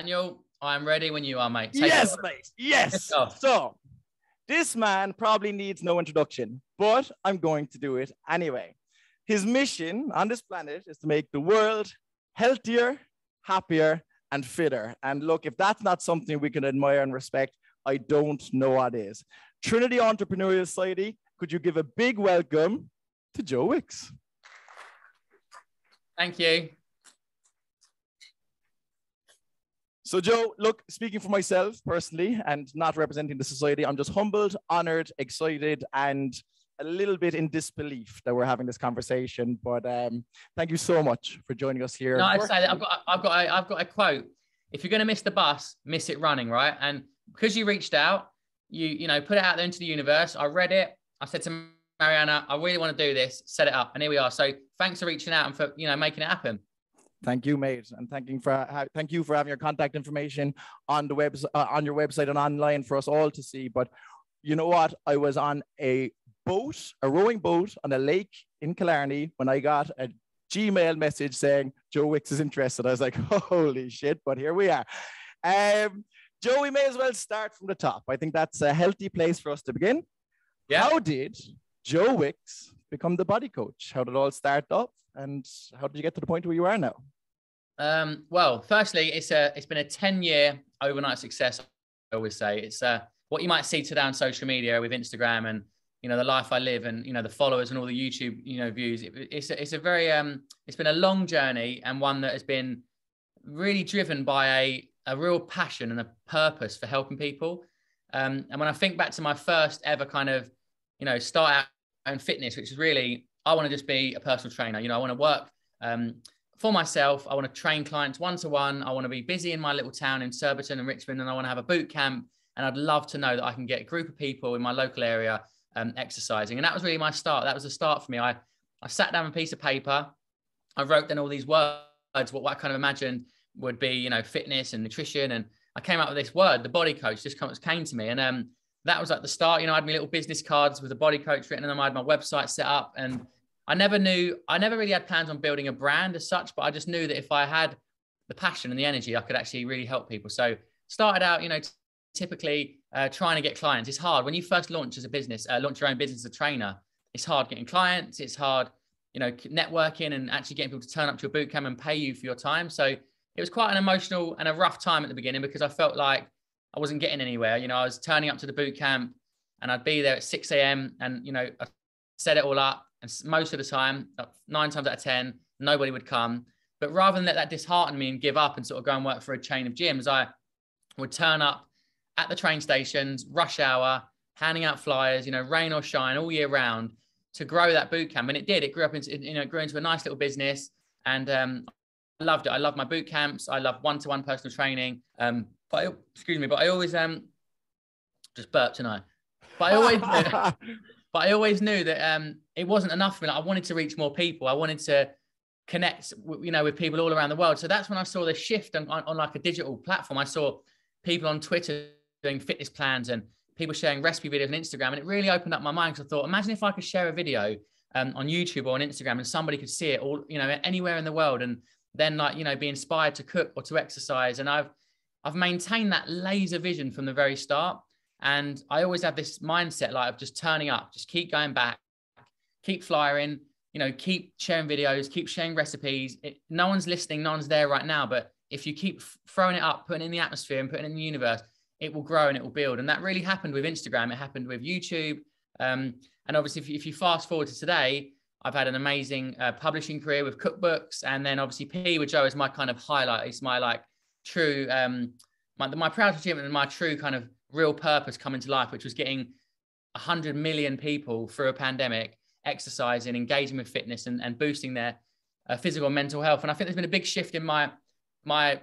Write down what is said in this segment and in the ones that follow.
Daniel, I'm ready when you are, mate. Yes, mate. Yes. So this man probably needs no introduction, but I'm going to do it anyway. His mission on this planet is to make the world healthier, happier, and fitter. And look, if that's not something we can admire and respect, I don't know what is. Trinity Entrepreneurial Society, could you give a big welcome to Joe Wicks? Thank you. So Joe, look, speaking for myself personally and not representing the society, I'm just humbled, honored, excited, and a little bit in disbelief that we're having this conversation. But thank you so much for joining us here. No, I say that I've got a quote. If you're going to miss the bus, miss it running, right? And because you reached out, you know, put it out there into the universe. I read it. I said to Mariana, I really want to do this. Set it up, and here we are. So thanks for reaching out and for making it happen. Thank you, mate, and thank you for having your contact information on the on your website and online for us all to see. But you know what? I was on a rowing boat on a lake in Killarney when I got a Gmail message saying Joe Wicks is interested. I was like, holy shit! But here we are. Joe, we may as well start from the top. I think that's a healthy place for us to begin. Yeah. How did Joe Wicks become the body coach? How did it all start up? And how did you get to the point where you are now? Well, firstly, it's been a 10-year overnight success. I always say it's what you might see today on social media with Instagram and the life I live and the followers and all the YouTube views. It's a very it's been a long journey and one that has been really driven by a real passion and a purpose for helping people. And when I think back to my first ever kind of start out in fitness, which is really, I want to just be a personal trainer. I want to work for myself. I want to train clients one-to-one. I want to be busy in my little town in Surbiton and Richmond, and I want to have a boot camp. And I'd love to know that I can get a group of people in my local area exercising. And that was really my start. That was the start for me. I sat down on a piece of paper. I wrote down all these words, what I kind of imagined would be, fitness and nutrition. And I came up with this word, the body coach, just came to me. And that was like the start. I had my little business cards with the body coach written on them. I had my website set up, and I never really had plans on building a brand as such, but I just knew that if I had the passion and the energy, I could actually really help people. So started out, typically trying to get clients. It's hard when you first launch as a business, launch your own business as a trainer. It's hard getting clients. It's hard, networking and actually getting people to turn up to your boot camp and pay you for your time. So it was quite an emotional and a rough time at the beginning because I felt like I wasn't getting anywhere. I was turning up to the boot camp and I'd be there at 6 a.m. and, I set it all up. And most of the time, 9 times out of 10, nobody would come. But rather than let that dishearten me and give up and sort of go and work for a chain of gyms, I would turn up at the train stations, rush hour, handing out flyers, rain or shine all year round to grow that boot camp. And it did. It grew up into, it grew into a nice little business. And I loved it. I love my boot camps. I love one-to-one personal training. But I always just burped tonight. But I always knew that it wasn't enough for me. Like, I wanted to reach more people. I wanted to connect, with people all around the world. So that's when I saw the shift on like a digital platform. I saw people on Twitter doing fitness plans and people sharing recipe videos on Instagram. And it really opened up my mind because I thought, imagine if I could share a video on YouTube or on Instagram and somebody could see it all, anywhere in the world. And then be inspired to cook or to exercise. And I've maintained that laser vision from the very start. And I always have this mindset of just turning up, just keep going back, keep flyering, keep sharing videos, keep sharing recipes. No one's listening. No one's there right now. But if you keep throwing it up, putting it in the atmosphere and putting it in the universe, it will grow and it will build. And that really happened with Instagram. It happened with YouTube. And obviously, if you fast forward to today, I've had an amazing publishing career with cookbooks. And then obviously PE with Joe is my kind of highlight. It's my true, my proud achievement and my true kind of real purpose coming to life, which was getting 100 million people through a pandemic exercising, engaging with fitness and boosting their physical and mental health. And I think there's been a big shift in my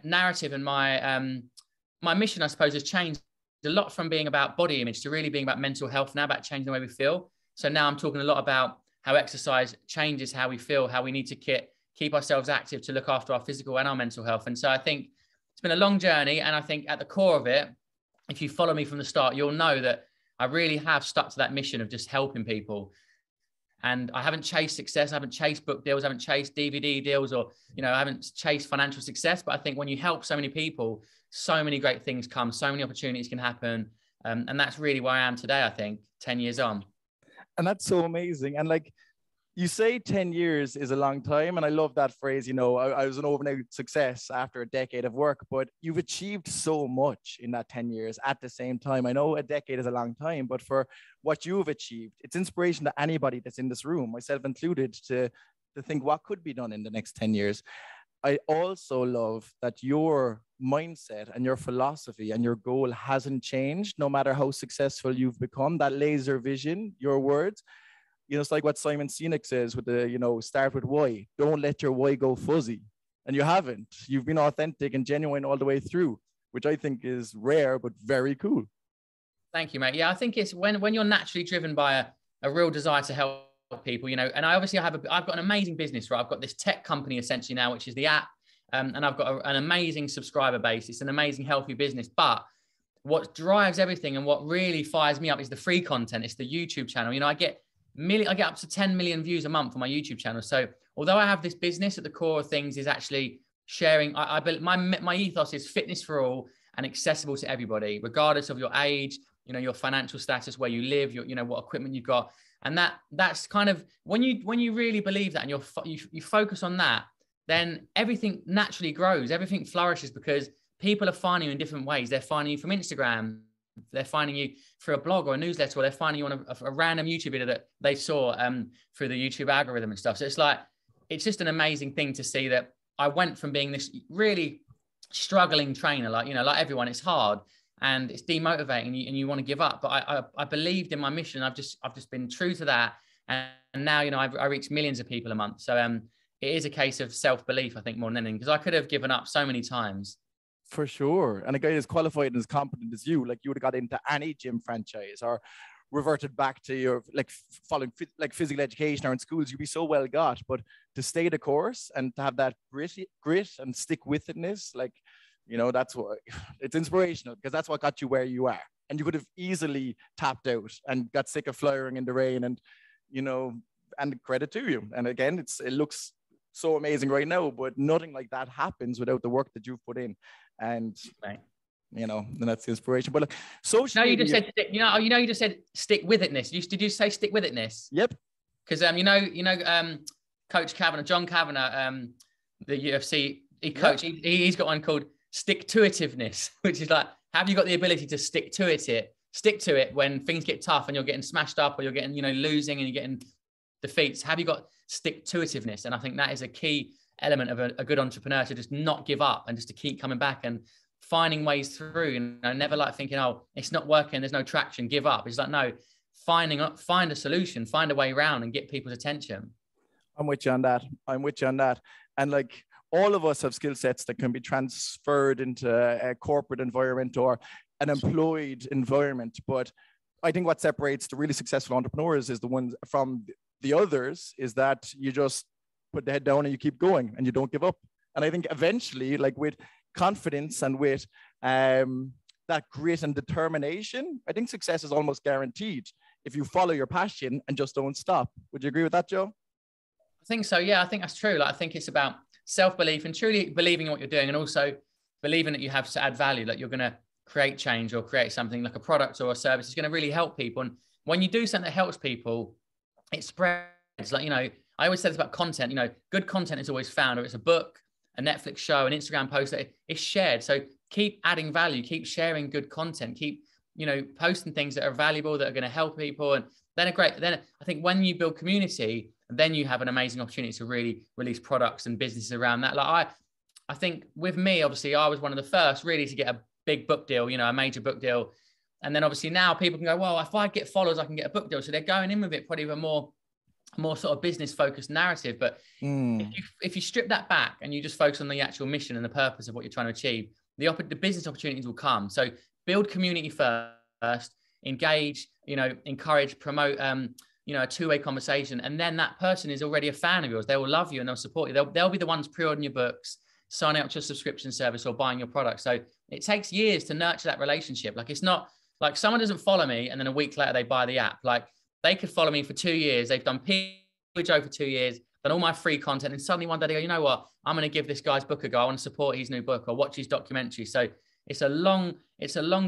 narrative and my mission, I suppose, has changed a lot from being about body image to really being about mental health, now about changing the way we feel. So now I'm talking a lot about how exercise changes how we feel, how we need to keep ourselves active to look after our physical and our mental health. And so I think it's been a long journey. And I think at the core of it, if you follow me from the start, you'll know that I really have stuck to that mission of just helping people. And I haven't chased success. I haven't chased book deals. I haven't chased DVD deals, or, I haven't chased financial success. But I think when you help so many people, so many great things come, so many opportunities can happen. And that's really where I am today, I think, 10 years on. And that's so amazing. And like, you say 10 years is a long time. And I love that phrase, I was an overnight success after a decade of work, but you've achieved so much in that 10 years at the same time. I know a decade is a long time, but for what you've achieved, it's inspiration to anybody that's in this room, myself included, to think what could be done in the next 10 years. I also love that your mindset and your philosophy and your goal hasn't changed, no matter how successful you've become. That laser vision, your words, it's like what Simon Sinek says with the, start with why. Don't let your why go fuzzy. And you haven't. You've been authentic and genuine all the way through, which I think is rare, but very cool. Thank you, mate. Yeah, I think it's when you're naturally driven by a real desire to help people, and I've got an amazing business, right? I've got this tech company essentially now, which is the app. And I've got an amazing subscriber base. It's an amazing, healthy business. But what drives everything and what really fires me up is the free content. It's the YouTube channel. I get up to 10 million views a month on my YouTube channel. So although I have this business, at the core of things is actually sharing. My ethos is fitness for all and accessible to everybody, regardless of your age, your financial status, where you live, what equipment you've got. And that's kind of when you really believe that and you focus on that, then everything naturally grows. Everything flourishes because people are finding you in different ways. They're finding you from Instagram. They're finding you through a blog or a newsletter, or they're finding you on a random YouTube video that they saw through the YouTube algorithm and stuff. So it's just an amazing thing to see that I went from being this really struggling trainer, like everyone, it's hard and it's demotivating and you want to give up. But I believed in my mission. I've just been true to that. And now, I reach millions of people a month. So it is a case of self-belief, I think, more than anything, because I could have given up so many times. For sure. And a guy as qualified and as competent as you, like, you would have got into any gym franchise or reverted back to your following physical education or in schools. You'd be so well got. But to stay the course and to have that grit and stick with itness, that's what it's inspirational, because that's what got you where you are. And you could have easily tapped out and got sick of flying in the rain, and and credit to you. And again, it looks so amazing right now, but nothing like that happens without the work that you've put in. And right. And that's the inspiration. But social media, you just said you just said stick with itness. Did you say stick with itness? Yep. Because Coach Kavanagh, John Kavanagh, the UFC coach, he's got one called stick to itiveness, which is like, have you got the ability to stick to it when things get tough and you're getting smashed up, or you're getting losing and you're getting defeats? Have you got stick to itiveness? And I think that is a key element of a good entrepreneur, to just not give up and just to keep coming back and finding ways through. Never like thinking, oh, it's not working, there's no traction, give up. It's like, no, find a solution, find a way around and get people's attention. I'm with you on that. And like, all of us have skill sets that can be transferred into a corporate environment or an employed environment. But I think what separates the really successful entrepreneurs is the ones from the others is that you just put the head down and you keep going and you don't give up. And I think eventually, like, with confidence and with that grit and determination, I think success is almost guaranteed if you follow your passion and just don't stop. Would you agree with that, Joe? I think so. Yeah, I think that's true. Like, I think it's about self-belief and truly believing in what you're doing, and also believing that you have to add value, that you're going to create change or create something like a product or a service is going to really help people. And when you do something that helps people, it spreads. Like, I always say this about content, good content is always found, or it's a book, a Netflix show, an Instagram post, that it's shared. So keep adding value, keep sharing good content, keep, posting things that are valuable, that are going to help people. And then I think when you build community, then you have an amazing opportunity to really release products and businesses around that. Like, I think with me, obviously, I was one of the first really to get a big book deal, a major book deal. And then obviously now people can go, well, if I get followers, I can get a book deal. So they're going in with it probably with a more sort of business focused narrative. But if you strip that back and you just focus on the actual mission and the purpose of what you're trying to achieve, the business opportunities will come. So build community first, engage, encourage, promote, a two-way conversation. And then that person is already a fan of yours. They will love you and they'll support you. They'll be the ones pre-ordering your books, signing up to a subscription service, or buying your product. So it takes years to nurture that relationship. Like, it's not like someone doesn't follow me and then a week later they buy the app. Like, they could follow me for 2 years. They've done Joe for 2 years, done all my free content. And suddenly one day they go, you know what? I'm going to give this guy's book a go. I want to support his new book or watch his documentary. So it's a long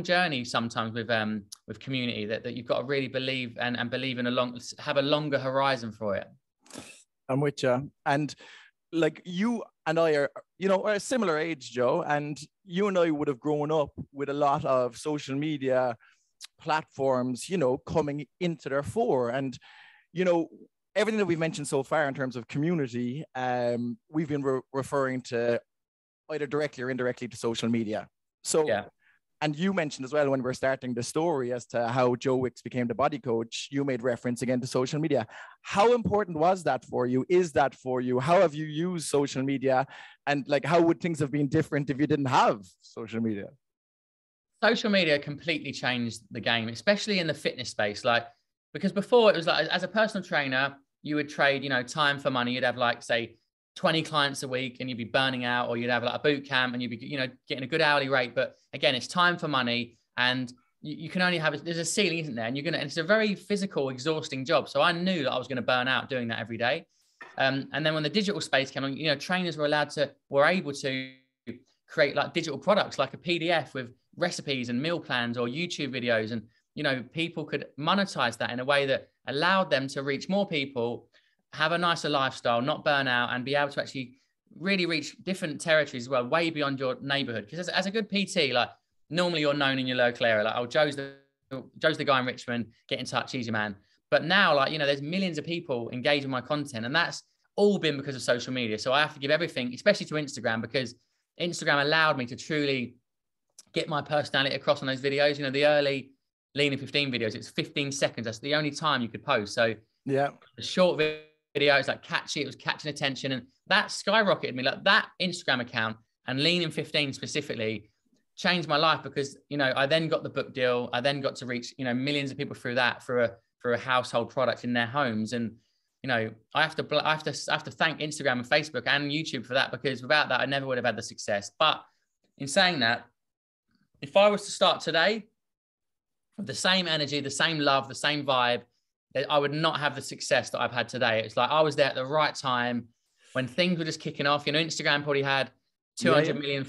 journey sometimes with community that you've got to really believe and believe in have a longer horizon for it. I'm with you. And like you and I are, you know, a similar age, Joe, and you and I would have grown up with a lot of social media platforms, you know, coming into their fore. And, you know, everything that we've mentioned so far in terms of community, we've been referring to either directly or indirectly to social media. So, yeah. And you mentioned as well when we were starting the story as to how Joe Wicks became the body coach, you made reference again to social media. How important was that for you? Is that for you? How have you used social media? And like, how would things have been different if you didn't have social media? Social media completely changed the game, especially in the fitness space. Like, because before it was like, as a personal trainer, you would trade, you know, time for money. You'd have like, say, 20 clients a week and you'd be burning out, or you'd have like a boot camp and you'd be, you know, getting a good hourly rate. But again, it's time for money, and you can only have, there's a ceiling, isn't there? And it's a very physical, exhausting job. So I knew that I was going to burn out doing that every day. And then when the digital space came on, you know, trainers were able to create like digital products, like a PDF with recipes and meal plans or YouTube videos. And, you know, people could monetize that in a way that allowed them to reach more people, have a nicer lifestyle, not burn out, and be able to actually really reach different territories as well, way beyond your neighborhood. Because as a good PT, like normally you're known in your local area, like, oh, Joe's the guy in Richmond, get in touch, he's your man. But now, like, you know, there's millions of people engaging my content, and that's all been because of social media. So I have to give everything, especially to Instagram, because Instagram allowed me to truly get my personality across on those videos. You know, the early Lean in 15 videos, it's 15 seconds. That's the only time you could post. So yeah, the short video, it's like catchy, it was catching attention, and that skyrocketed me. Like that Instagram account and Lean in 15 specifically changed my life, because, you know, I then got the book deal. I then got to reach, you know, millions of people through that, for a household product in their homes. And, you know, I have to thank Instagram and Facebook and YouTube for that, because without that, I never would have had the success. But in saying that, if I was to start today with the same energy, the same love, the same vibe, I would not have the success that I've had today. It's like I was there at the right time when things were just kicking off. You know, Instagram probably had 200 million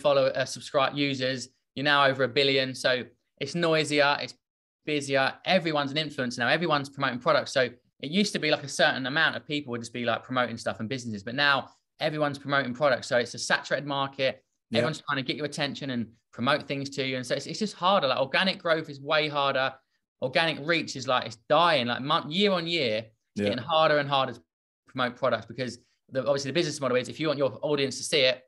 subscribe users. You're now over 1 billion. So it's noisier, it's busier. Everyone's an influencer now. Everyone's promoting products. So it used to be like a certain amount of people would just be like promoting stuff and businesses, but now everyone's promoting products. So it's a saturated market. Yeah. Everyone's trying to get your attention and promote things to you. And so it's just harder. Like organic growth is way harder. Organic reach is like, it's dying, like year on year, it's getting harder and harder to promote products, because obviously the business model is, if you want your audience to see it,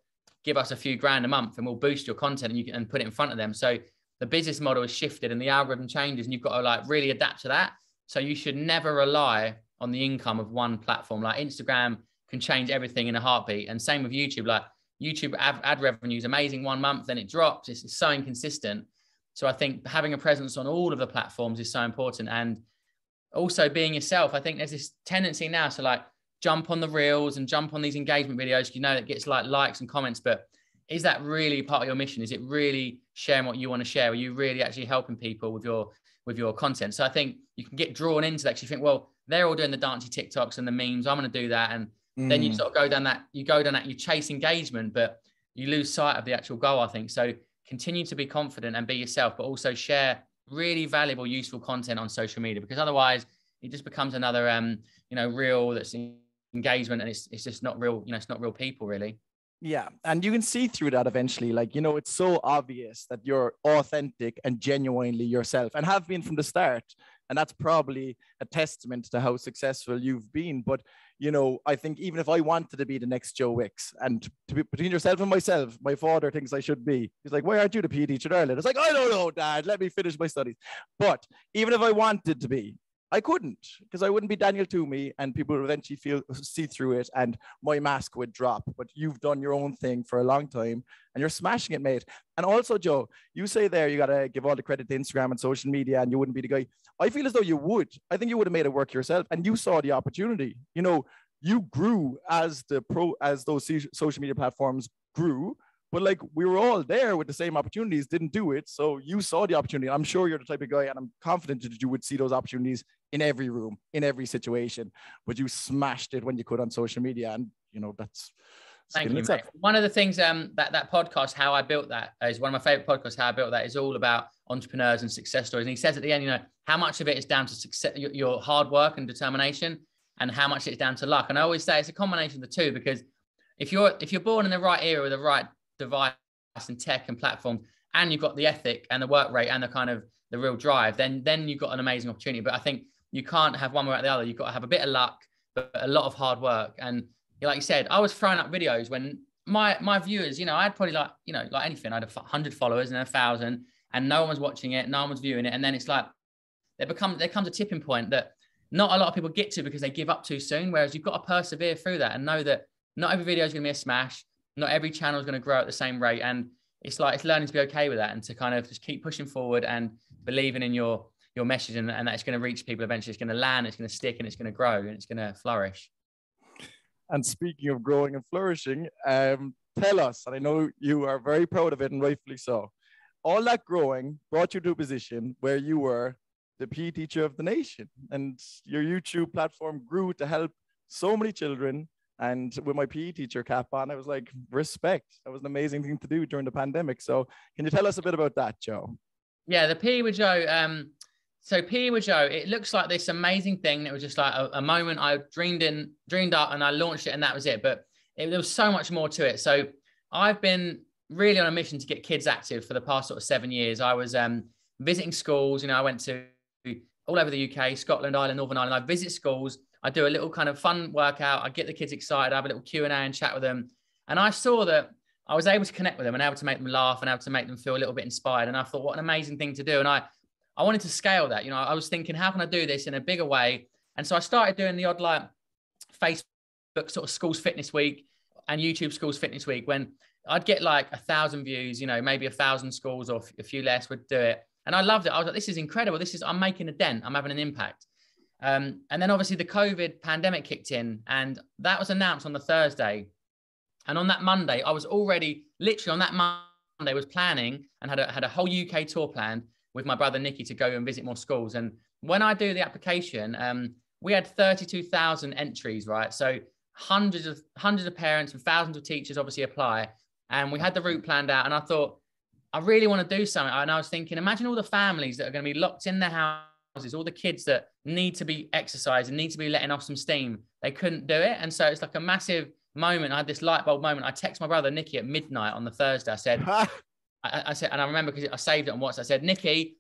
give us a few grand a month and we'll boost your content and you can put it in front of them. So the business model is shifted and the algorithm changes, and you've got to like really adapt to that. So you should never rely on the income of one platform. Like Instagram can change everything in a heartbeat. And same with YouTube. Like YouTube ad revenue is amazing 1 month, then it drops. It's so inconsistent. So I think having a presence on all of the platforms is so important. And also being yourself. I think there's this tendency now to like jump on the reels and jump on these engagement videos. You know, that gets like likes and comments, but is that really part of your mission? Is it really sharing what you want to share? Are you really actually helping people with your content? So I think you can get drawn into that. You think, well, they're all doing the dancey TikToks and the memes, I'm going to do that. And then you sort of go down that, you chase engagement, but you lose sight of the actual goal, I think. So continue to be confident and be yourself, but also share really valuable, useful content on social media, because otherwise it just becomes another, reel that's engagement, and it's just not real, it's not real people really. Yeah. And you can see through that eventually, like, it's so obvious that you're authentic and genuinely yourself, and have been from the start. And that's probably a testament to how successful you've been. But, I think even if I wanted to be the next Joe Wicks, and to be between yourself and myself, my father thinks I should be. He's like, why aren't you the PE teacher in Ireland? It's like, I don't know, Dad, let me finish my studies. But even if I wanted to be, I couldn't, because I wouldn't be Daniel Toomey, and people would eventually see through it and my mask would drop. But you've done your own thing for a long time and you're smashing it, mate. And also, Joe, you say there you got to give all the credit to Instagram and social media and you wouldn't be the guy. I feel as though you would. I think you would have made it work yourself, and you saw the opportunity. You grew as those social media platforms grew. but like we were all there with the same opportunities, didn't do it. So you saw the opportunity. I'm sure you're the type of guy, and I'm confident that you would see those opportunities in every room, in every situation, but you smashed it when you could on social media. And, you know, that's, thank you, mate. One of the things that podcast, How I Built That, is one of my favorite podcasts. How I Built That is all about entrepreneurs and success stories. And he says at the end, you know, how much of it is down to success, your hard work and determination, and how much it's down to luck. And I always say it's a combination of the two, because if you're born in the right era with the right device and tech and platform, and you've got the ethic and the work rate and the kind of the real drive, then you've got an amazing opportunity. But I think you can't have one without the other. You've got to have a bit of luck, but a lot of hard work. And like you said, I was throwing up videos when my viewers, you know, I had probably like anything, I had 100 followers and 1,000, and no one was watching it, no one was viewing it. And then it's like, there comes a tipping point that not a lot of people get to because they give up too soon. Whereas you've got to persevere through that and know that not every video is going to be a smash. Not every channel is going to grow at the same rate. And it's learning to be okay with that, and to kind of just keep pushing forward and believing in your message, and that it's going to reach people eventually. It's going to land, it's going to stick, and it's going to grow, and it's going to flourish. And speaking of growing and flourishing, tell us, and I know you are very proud of it, and rightfully so, all that growing brought you to a position where you were the PE teacher of the nation, and your YouTube platform grew to help so many children. And with my PE teacher cap on, I was like, respect. That was an amazing thing to do during the pandemic. So can you tell us a bit about that, Joe? Yeah, the PE with Joe. So PE with Joe, it looks like this amazing thing. It was just like a moment I dreamed up, and I launched it, and that was it. But there was so much more to it. So I've been really on a mission to get kids active for the past sort of 7 years. I was visiting schools. You know, I went to all over the UK, Scotland, Ireland, Northern Ireland. I visit schools. I do a little kind of fun workout. I get the kids excited. I have a little Q&A and chat with them. And I saw that I was able to connect with them and able to make them laugh and able to make them feel a little bit inspired. And I thought, what an amazing thing to do. And I wanted to scale that. You know, I was thinking, how can I do this in a bigger way? And so I started doing the odd like Facebook sort of Schools Fitness Week and YouTube Schools Fitness Week, when I'd get like 1,000 views, you know, maybe 1,000 schools or a few less would do it. And I loved it. I was like, this is incredible. I'm making a dent. I'm having an impact. And then obviously the COVID pandemic kicked in, and that was announced on the Thursday. And on that Monday, I was already literally on that Monday was planning and had a whole UK tour planned with my brother Nicky to go and visit more schools. And when I do the application, we had 32,000 entries, right? So hundreds of parents and thousands of teachers obviously apply. And we had the route planned out, and I thought, I really want to do something. And I was thinking, imagine all the families that are going to be locked in their houses, all the kids that need to be exercised and need to be letting off some steam. They couldn't do it. And so it's like a massive moment. I had this light bulb moment. I text my brother Nicky at midnight on the Thursday. I said, I said, and I remember because I saved it on WhatsApp. I said, Nicky,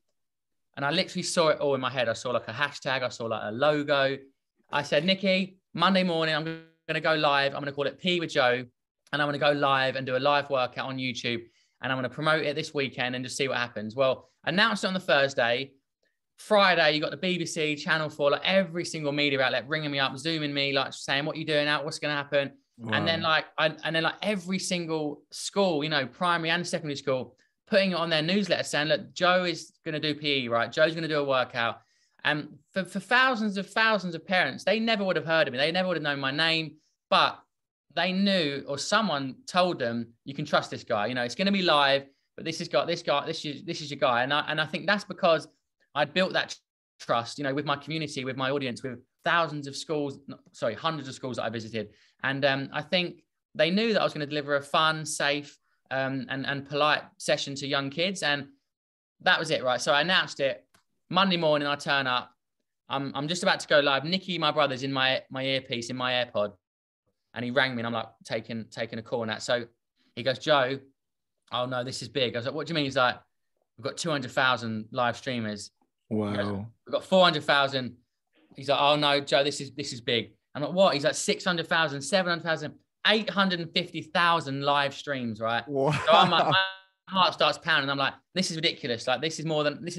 and I literally saw it all in my head. I saw like a hashtag. I saw like a logo. I said, Nicky, Monday morning, I'm going to go live. I'm going to call it PE with Joe. And I'm going to go live and do a live workout on YouTube. And I'm going to promote it this weekend and just see what happens. Well, announced it on the Thursday. Friday, you got the BBC, Channel 4, like every single media outlet ringing me up, Zooming me, like saying, what are you doing out? What's going to happen? Wow. And then like every single school, you know, primary and secondary school, putting it on their newsletter saying, look, Joe is going to do PE, right? Joe's going to do a workout. And for thousands of parents, they never would have heard of me. They never would have known my name, but they knew, or someone told them, you can trust this guy. You know, it's going to be live, but this is your guy. And I think that's because I'd built that trust, you know, with my community, with my audience, with hundreds of schools that I visited. And I think they knew that I was going to deliver a fun, safe, and polite session to young kids. And that was it, right? So I announced it. Monday morning, I turn up. I'm just about to go live. Nicky, my brother's in my earpiece, in my AirPod. And he rang me, and I'm like taking a call on that. So he goes, Joe, oh no, this is big. I was like, what do you mean? He's like, we've got 200,000 live streamers. Wow. Goes, we've got 400,000. He's like, oh no, Joe, this is big. I'm like, what? He's like 600,000, 700,000, 850,000 live streams, right? Wow. So I'm like, my heart starts pounding. I'm like, this is ridiculous. Like this is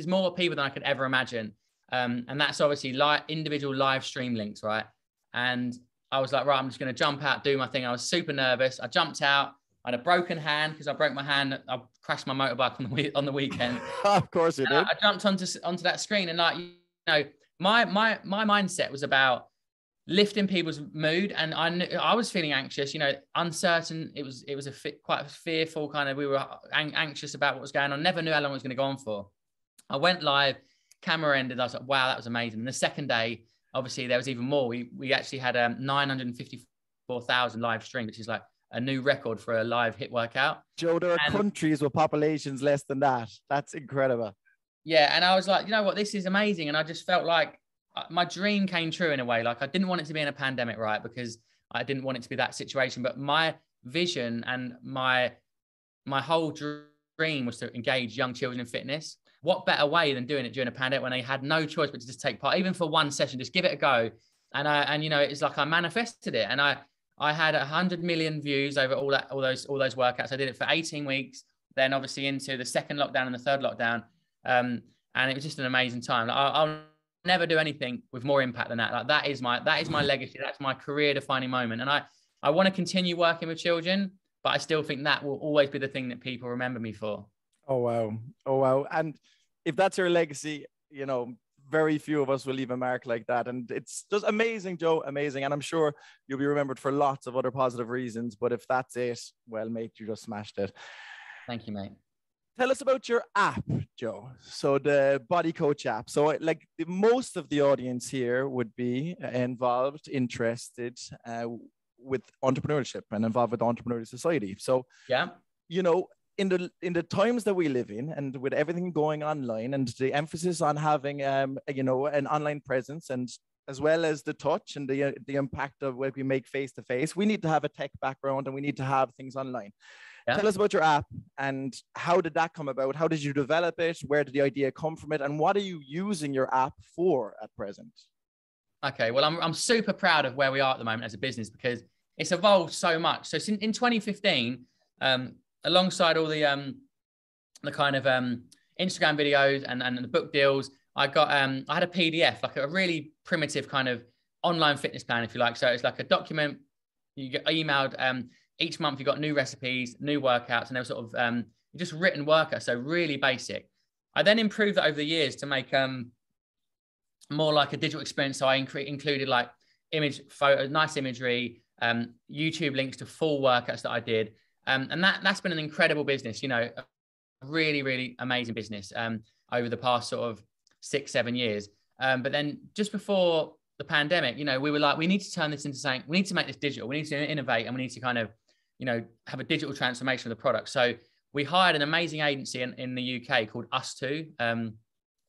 more people than I could ever imagine. And that's obviously individual live stream links, right? And I was like, right, I'm just going to jump out, do my thing. I was super nervous. I jumped out. I had a broken hand because I broke my hand. I crashed my motorbike on the weekend. Of course you did. I jumped onto that screen, and like, you know, my mindset was about lifting people's mood. And I was feeling anxious, you know, uncertain. It was quite fearful kind of, we were anxious about what was going on. Never knew how long it was going to go on for. I went live, camera ended. I was like, wow, that was amazing. And the second day, obviously there was even more. We actually had 954,000 live streams, which is like a new record for a live HIIT workout. Joe, there are countries with populations less than that. That's incredible. Yeah. And I was like, you know what, this is amazing. And I just felt like my dream came true in a way. Like I didn't want it to be in a pandemic, right? Because I didn't want it to be that situation. But my vision and my whole dream was to engage young children in fitness. What better way than doing it during a pandemic when they had no choice but to just take part, even for one session, just give it a go. And you know, it's like I manifested it, and I had 100 million views over all those workouts. I did it for 18 weeks, then obviously into the second lockdown and the third lockdown, and it was just an amazing time. Like, I'll never do anything with more impact than that. Like that is my legacy. That's my career defining moment, and I want to continue working with children, but I still think that will always be the thing that people remember me for. Oh, wow. And if that's your legacy, you know, very few of us will leave a mark like that. And it's just amazing, Joe, amazing. And I'm sure you'll be remembered for lots of other positive reasons. But if that's it, well, mate, you just smashed it. Thank you, mate. Tell us about your app, Joe. So the Body Coach app. So like most of the audience here would be involved, interested with entrepreneurship and involved with the Entrepreneurial Society. So, yeah, you know, in the times that we live in, and with everything going online, and the emphasis on having you know, an online presence, and as well as the touch and the impact of what we make face to face, we need to have a tech background and we need to have things online. Yeah. Tell us about your app and how did that come about? How did you develop it? Where did the idea come from it? And what are you using your app for at present? Okay, well, I'm super proud of where we are at the moment as a business because it's evolved so much. So in 2015, alongside all the kind of Instagram videos and the book deals, I had a PDF, like a really primitive kind of online fitness plan, if you like. So it's like a document you get emailed. Each month you got new recipes, new workouts, and they were sort of just written workouts. So really basic. I then improved that over the years to make more like a digital experience. So I included like nice imagery, YouTube links to full workouts that I did. And that's been an incredible business, you know, a really, really amazing business over the past sort of 6-7 years. But then just before the pandemic, you know, we were like, we need to turn this into something, we need to make this digital, we need to innovate, and we need to kind of, you know, have a digital transformation of the product. So we hired an amazing agency in the UK called Us2.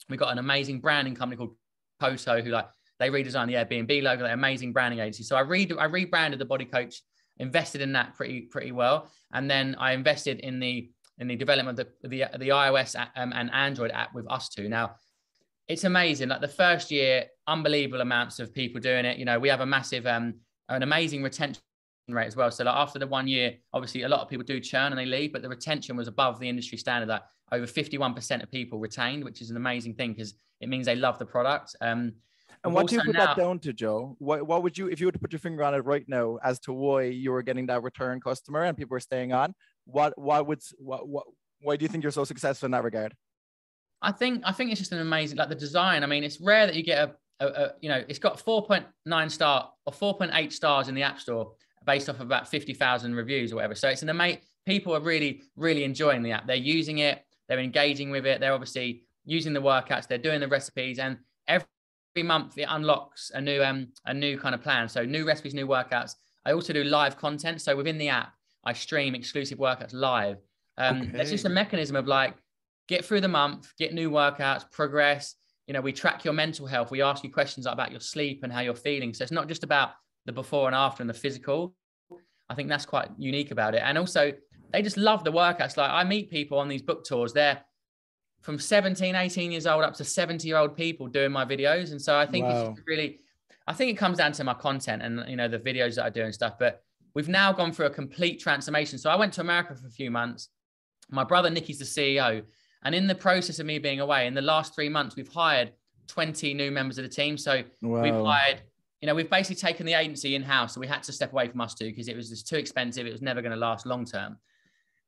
We got an amazing branding company called Poto, who they redesigned the Airbnb logo, they're amazing branding agency. So I rebranded the Body Coach, invested in that pretty well, and then I invested in the development of the iOS and Android app with Us2. Now it's amazing. Like the first year, unbelievable amounts of people doing it. You know, we have a massive an amazing retention rate as well. So like after the 1 year, obviously a lot of people do churn and they leave, but the retention was above the industry standard. Like over 51% of people retained, which is an amazing thing because it means they love the product. And what do you put that down to, Joe? What would you, if you were to put your finger on it right now, as to why you were getting that return customer and people were staying on? Why do you think you're so successful in that regard? I think it's just an amazing, like the design. I mean, it's rare that you get you know, it's got 4.9 star or 4.8 stars in the App Store based off of about 50,000 reviews or whatever. So it's an amazing, people are really, really enjoying the app. They're using it, they're engaging with it. They're obviously using the workouts, they're doing the recipes, and every month it unlocks a new kind of plan. So new recipes, new workouts. I also do live content. So within the app, I stream exclusive workouts live. It's just a mechanism of like, get through the month, get new workouts, progress. You know, we track your mental health. We ask you questions about your sleep and how you're feeling. So it's not just about the before and after and the physical. I think that's quite unique about it. And also they just love the workouts. Like I meet people on these book tours. They're from 17, 18 years old up to 70-year-old people doing my videos. And so I think it's really, I think it comes down to my content and, you know, the videos that I do and stuff, but we've now gone through a complete transformation. So I went to America for a few months. My brother, Nicky's the CEO. And in the process of me being away, in the last 3 months, we've hired 20 new members of the team. So we've hired, you know, we've basically taken the agency in-house. So we had to step away from Us2 because it was just too expensive. It was never going to last long-term.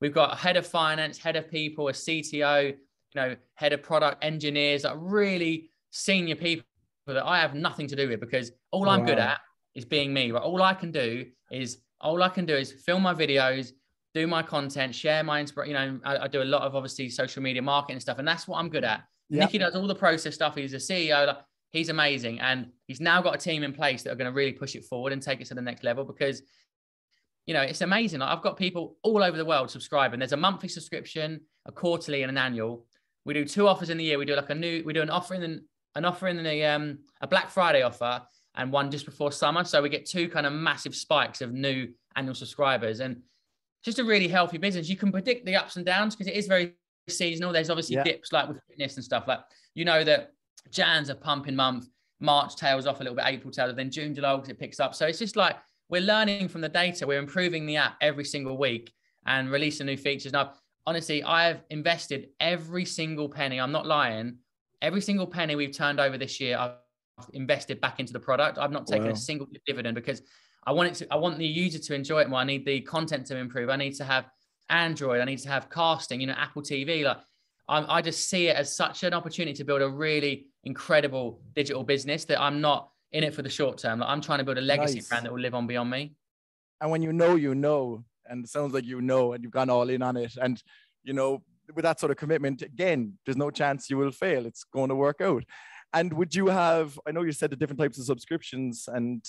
We've got a head of finance, head of people, a CTO, you know, head of product, engineers, like really senior people that I have nothing to do with because all I'm good at is being me, right? All I can do is film my videos, do my content, share my inspiration. You know, I do a lot of obviously social media marketing and stuff, and that's what I'm good at. Yep. Nicky does all the process stuff. He's a CEO. Like, he's amazing. And he's now got a team in place that are going to really push it forward and take it to the next level, because, you know, it's amazing. Like, I've got people all over the world subscribing. There's a monthly subscription, a quarterly, and an annual. We do 2 offers in the year. We do like an offer in the a Black Friday offer and one just before summer. So we get 2 kind of massive spikes of new annual subscribers, and just a really healthy business. You can predict the ups and downs because it is very seasonal. There's obviously dips like with fitness and stuff. Like, you know that Jan's a pumping month, March tails off a little bit, April tails off, then June, July, August, it picks up. So it's just like, we're learning from the data. We're improving the app every single week and releasing new features. Now, honestly, I've invested every single penny. I'm not lying. Every single penny we've turned over this year, I've invested back into the product. I've not taken a single dividend because I want the user to enjoy it more. I need the content to improve. I need to have Android. I need to have casting, you know, Apple TV. Like, I just see it as such an opportunity to build a really incredible digital business that I'm not in it for the short term. Like, I'm trying to build a legacy brand that will live on beyond me. And when you know, and it sounds like you know, and you've gone all in on it. And, you know, with that sort of commitment, again, there's no chance you will fail. It's going to work out. And would you have, I know you said the different types of subscriptions, and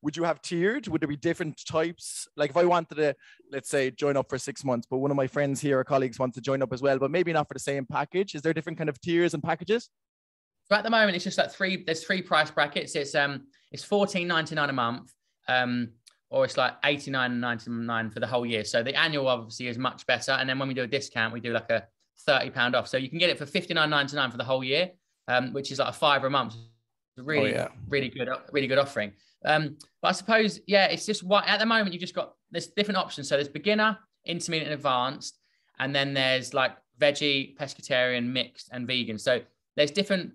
would you have tiered? Would there be different types? Like, if I wanted to, let's say, join up for 6 months, but one of my friends here or colleagues wants to join up as well, but maybe not for the same package. Is there different kind of tiers and packages? So at the moment, it's just like there's 3 price brackets. It's $14.99 a month, or it's like $89.99 for the whole year. So the annual obviously is much better. And then when we do a discount, we do like a £30 off. So you can get it for $59.99 for the whole year. Which is like a $5 a month. Really good offering. But I suppose, it's just what at the moment you've just got there's different options. So there's beginner, intermediate, and advanced, and then there's like veggie, pescatarian, mixed, and vegan. So there's different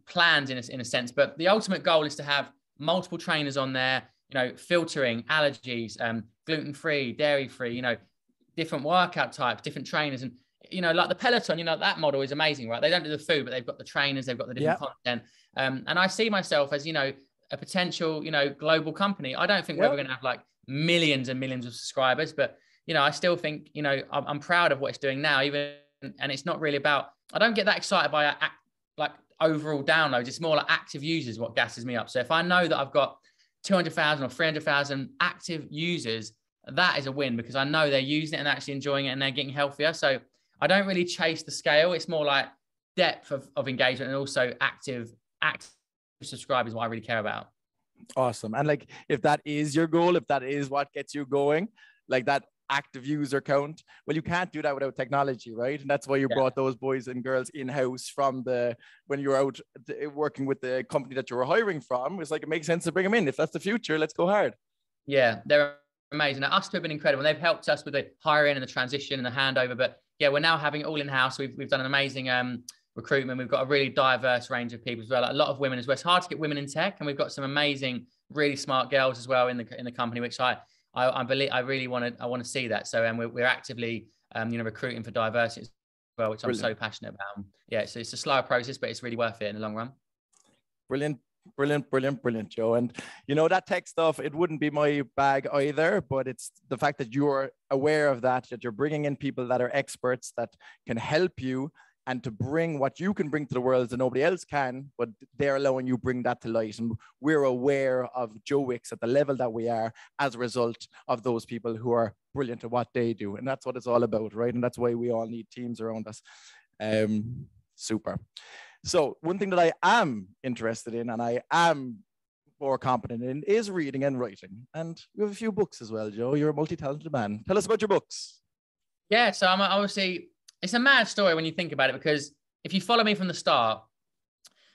plans in a sense. But the ultimate goal is to have multiple trainers on there. You know, filtering, allergies, gluten-free, dairy-free. You know, different workout types, different trainers, and you know, like the Peloton, you know, that model is amazing, right? They don't do the food, but they've got the trainers, they've got the different content. And I see myself as, you know, a potential, you know, global company. I don't think we're ever going to have like millions and millions of subscribers, but, you know, I still think, you know, I'm proud of what it's doing now, even, and it's not really about, I don't get that excited by like overall downloads. It's more like active users, what gasses me up. So if I know that I've got 200,000 or 300,000 active users, that is a win because I know they're using it and actually enjoying it and they're getting healthier. So I don't really chase the scale. It's more like depth of engagement and also active subscribers, what I really care about. Awesome. And like, if that is your goal, if that is what gets you going, like that active user count, well, you can't do that without technology, right? And that's why you brought those boys and girls in-house from when you were out working with the company that you were hiring from. It's like, it makes sense to bring them in. If that's the future, let's go hard. Yeah, they're amazing. Now, us two have been incredible. They've helped us with the hiring and the transition and the handover, but yeah, we're now having it all in-house. We've done an amazing recruitment. We've got a really diverse range of people as well. Like a lot of women as well. It's hard to get women in tech, and we've got some amazing, really smart girls as well in the company, which I believe I really want to see that. So we're actively recruiting for diversity as well, which I'm so passionate about. Yeah, so it's a slower process, but it's really worth it in the long run. Brilliant, Joe. And you know, that tech stuff, it wouldn't be my bag either, but it's the fact that you're aware of that you're bringing in people that are experts that can help you and to bring what you can bring to the world that nobody else can, but they're allowing you bring that to light. And we're aware of Joe Wicks at the level that we are as a result of those people who are brilliant at what they do. And that's what it's all about, right? And that's why we all need teams around us. Super. So one thing that I am interested in and I am more competent in is reading and writing. And you have a few books as well, Joe. You're a multi-talented man. Tell us about your books. Yeah, so I'm obviously, it's a mad story when you think about it, because if you follow me from the start,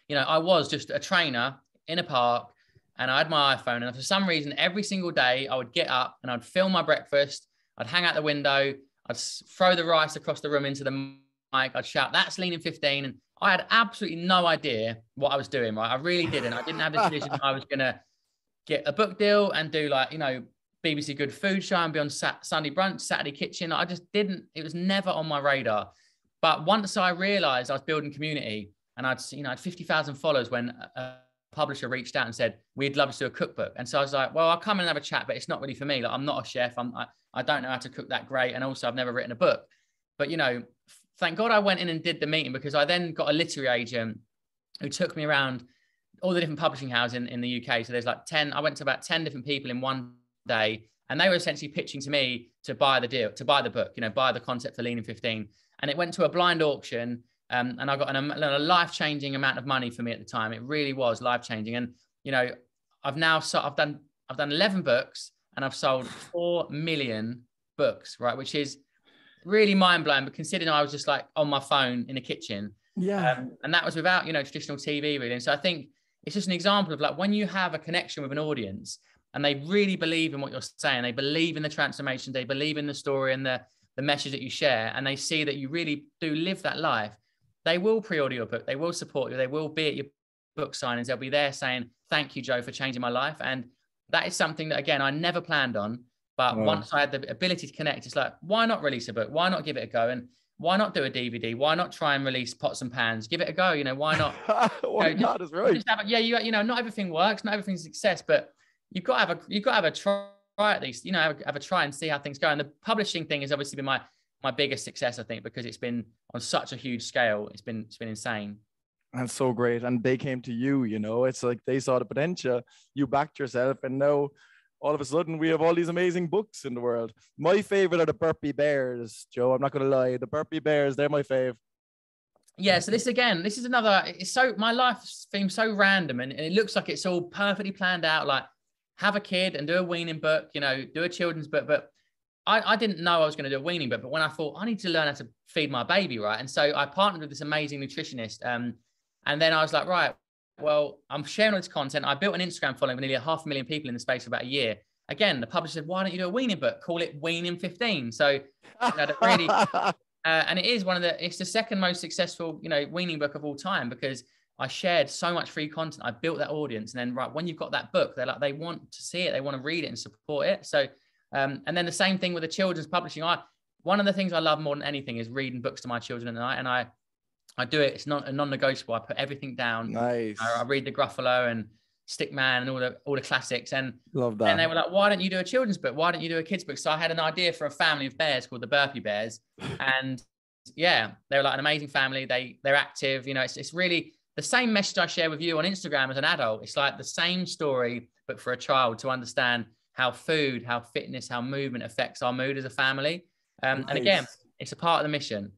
you know, I was just a trainer in a park and I had my iPhone. And for some reason, every single day I would get up and I'd film my breakfast. I'd hang out the window. I'd throw the rice across the room into the mic. I'd shout, "That's Lean in 15." And I had absolutely no idea what I was doing, right? I really didn't. I didn't have this vision that I was going to get a book deal and do like, you know, BBC Good Food Show and be on Sunday Brunch, Saturday Kitchen. I just didn't, it was never on my radar. But once I realized I was building community and I'd 50,000 followers when a publisher reached out and said, we'd love to do a cookbook. And so I was like, well, I'll come and have a chat, but it's not really for me. Like, I'm not a chef. I don't know how to cook that great. And also I've never written a book, but you know, thank God I went in and did the meeting, because I then got a literary agent who took me around all the different publishing houses in the UK. So there's like 10, I went to about 10 different people in one day, and they were essentially pitching to me to buy the deal, to buy the book, you know, buy the concept for Lean in 15. And it went to a blind auction. And I got a life-changing amount of money for me at the time. It really was life-changing. And, you know, I've done 11 books, and I've sold 4 million books, right? Which is really mind-blowing, but considering I was just like on my phone in the kitchen. Yeah. And that was without, you know, traditional TV really. And so I think it's just an example of like, when you have a connection with an audience and they really believe in what you're saying, they believe in the transformation, they believe in the story and the message that you share, and they see that you really do live that life, they will pre-order your book, they will support you, they will be at your book signings, they'll be there saying, thank you, Joe, for changing my life. And that is something that, again, I never planned on, but once I had the ability to connect, it's like, why not release a book? Why not give it a go? And why not do a DVD? Why not try and release Pots and Pans? Give it a go. You know, why not? Why not? Is right. You know, not everything works, not everything's a success, but you've got to have a try at least. You know, have a try and see how things go. And the publishing thing has obviously been my biggest success, I think, because it's been on such a huge scale. It's been insane. And so great. And they came to you. You know, it's like they saw the potential. You backed yourself, and now all of a sudden we have all these amazing books in the world. My favorite are the Burpee Bears, Joe. I'm not going to lie. The Burpee Bears, they're my fave. Yeah. So this is another, my life seems so random, and it looks like it's all perfectly planned out. Like, have a kid and do a weaning book, you know, do a children's book. But I didn't know I was going to do a weaning book. But when I thought I need to learn how to feed my baby, right? And so I partnered with this amazing nutritionist. And then I was like, right, well, I'm sharing all this content. I built an Instagram following with nearly 500,000 people in the space of about a year. Again, the publisher said, why don't you do a weaning book? Call it Weaning 15. So, you know, that really, and it is it's the second most successful, you know, weaning book of all time, because I shared so much free content. I built that audience. And then, right, when you've got that book, they're like, they want to see it. They want to read it and support it. So, and then the same thing with the children's publishing. One of the things I love more than anything is reading books to my children at night. And I do it. It's not a non-negotiable. I put everything down. Nice. I read the Gruffalo and Stickman and all the classics. And love that. And they were like, why don't you do a children's book? Why don't you do a kids book? So I had an idea for a family of bears called the Burpee Bears. And yeah, they're like an amazing family. They're active. You know, it's really the same message I share with you on Instagram as an adult. It's like the same story, but for a child to understand how food, how fitness, how movement affects our mood as a family. Nice. And again, it's a part of the mission.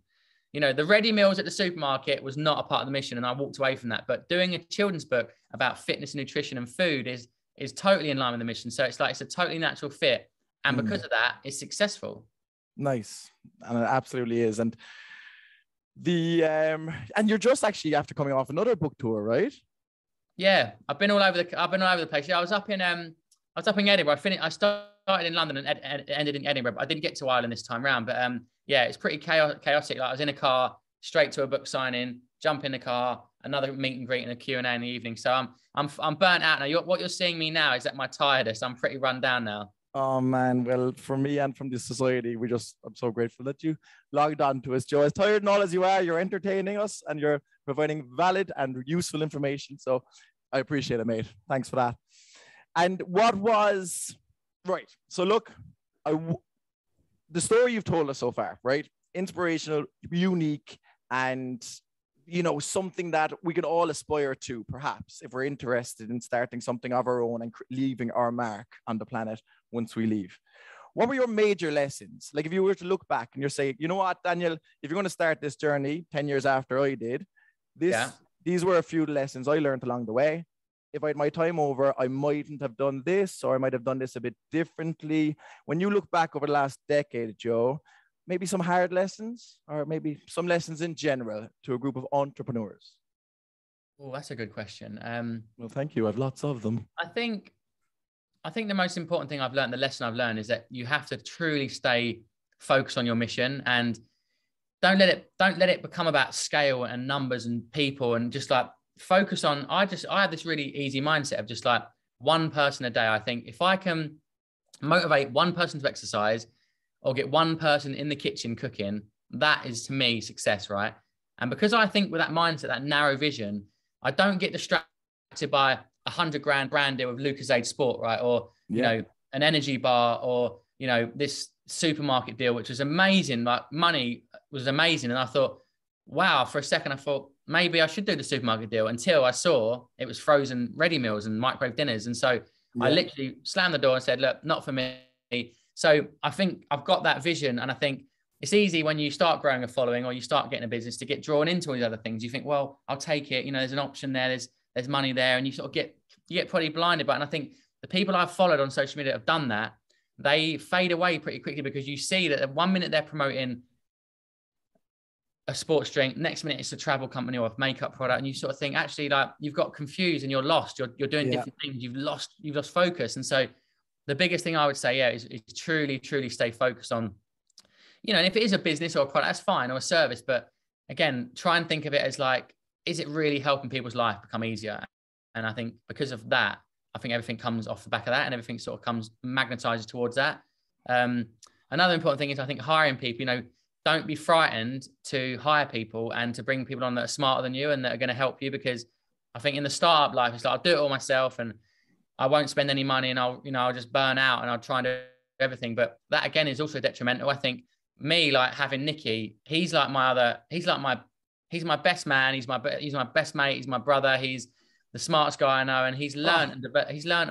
You know, the ready meals at the supermarket was not a part of the mission, and I walked away from that. But doing a children's book about fitness and nutrition and food is totally in line with the mission. So it's a totally natural fit. And because of that, it's successful. Nice. And it absolutely is. And and you're just actually after coming off another book tour, right? Yeah, I've been all over the place. Yeah, I was up in Edinburgh. I started in London and ended in Edinburgh, but I didn't get to Ireland this time round. But yeah, it's pretty chaotic. Like, I was in a car, straight to a book signing, jump in the car, another meet and greet and a Q&A in the evening. So I'm burnt out now. What you're seeing me now is at my tiredest. I'm pretty run down now. Oh man, well, for me and from this society, I'm so grateful that you logged on to us, Joe. As tired and all as you are, you're entertaining us and you're providing valid and useful information. So I appreciate it, mate. Thanks for that. And right. So look, the story you've told us so far, right? Inspirational, unique, and, you know, something that we can all aspire to, perhaps, if we're interested in starting something of our own and leaving our mark on the planet once we leave. What were your major lessons? Like, if you were to look back and you're saying, you know what, Daniel, if you're going to start this journey 10 years after I did, these were a few lessons I learned along the way. If I had my time over, I mightn't have done this, or I might have done this a bit differently. When you look back over the last decade, Joe, maybe some hard lessons, or maybe some lessons in general to a group of entrepreneurs? Oh, that's a good question. Well, thank you. I've lots of them. I think the most important thing the lesson I've learned is that you have to truly stay focused on your mission, and don't let it become about scale and numbers and people, and just like focus on, I have this really easy mindset of just like one person a day. I think if I can motivate one person to exercise or get one person in the kitchen cooking, that is to me success, right? And because I think with that mindset, that narrow vision, I don't get distracted by $100,000 brand deal with Lucozade Sport, right? Or, you know, an energy bar, or, you know, this supermarket deal, which was amazing. Like, money was amazing. And I thought, wow, for a second, I thought maybe I should do the supermarket deal, until I saw it was frozen ready meals and microwave dinners. And so I literally slammed the door and said, look, not for me. So I think I've got that vision. And I think it's easy when you start growing a following, or you start getting a business, to get drawn into all these other things. You think, well, I'll take it. You know, there's an option there. There's money there. And you sort of get probably blinded by it. And I think the people I've followed on social media have done that. They fade away pretty quickly, because you see that 1 minute they're promoting a sports drink, next minute it's a travel company or a makeup product, and you sort of think, actually, like, you've got confused and you're lost. You're doing different things. You've lost focus. And so the biggest thing I would say, is truly stay focused on, you know, and if it is a business or a product, that's fine, or a service. But again, try and think of it as like, is it really helping people's life become easier? And I think because of that, I think everything comes off the back of that, and everything sort of comes magnetizes towards that. Another important thing is, I think, hiring people. You know, don't be frightened to hire people and to bring people on that are smarter than you and that are going to help you, because I think in the startup life, it's like, I'll do it all myself and I won't spend any money, and I'll just burn out and I'll try and do everything. But that, again, is also detrimental. I think me, like, having Nicky, he's my best man. He's my best mate. He's my brother. He's the smartest guy I know. And he's learned and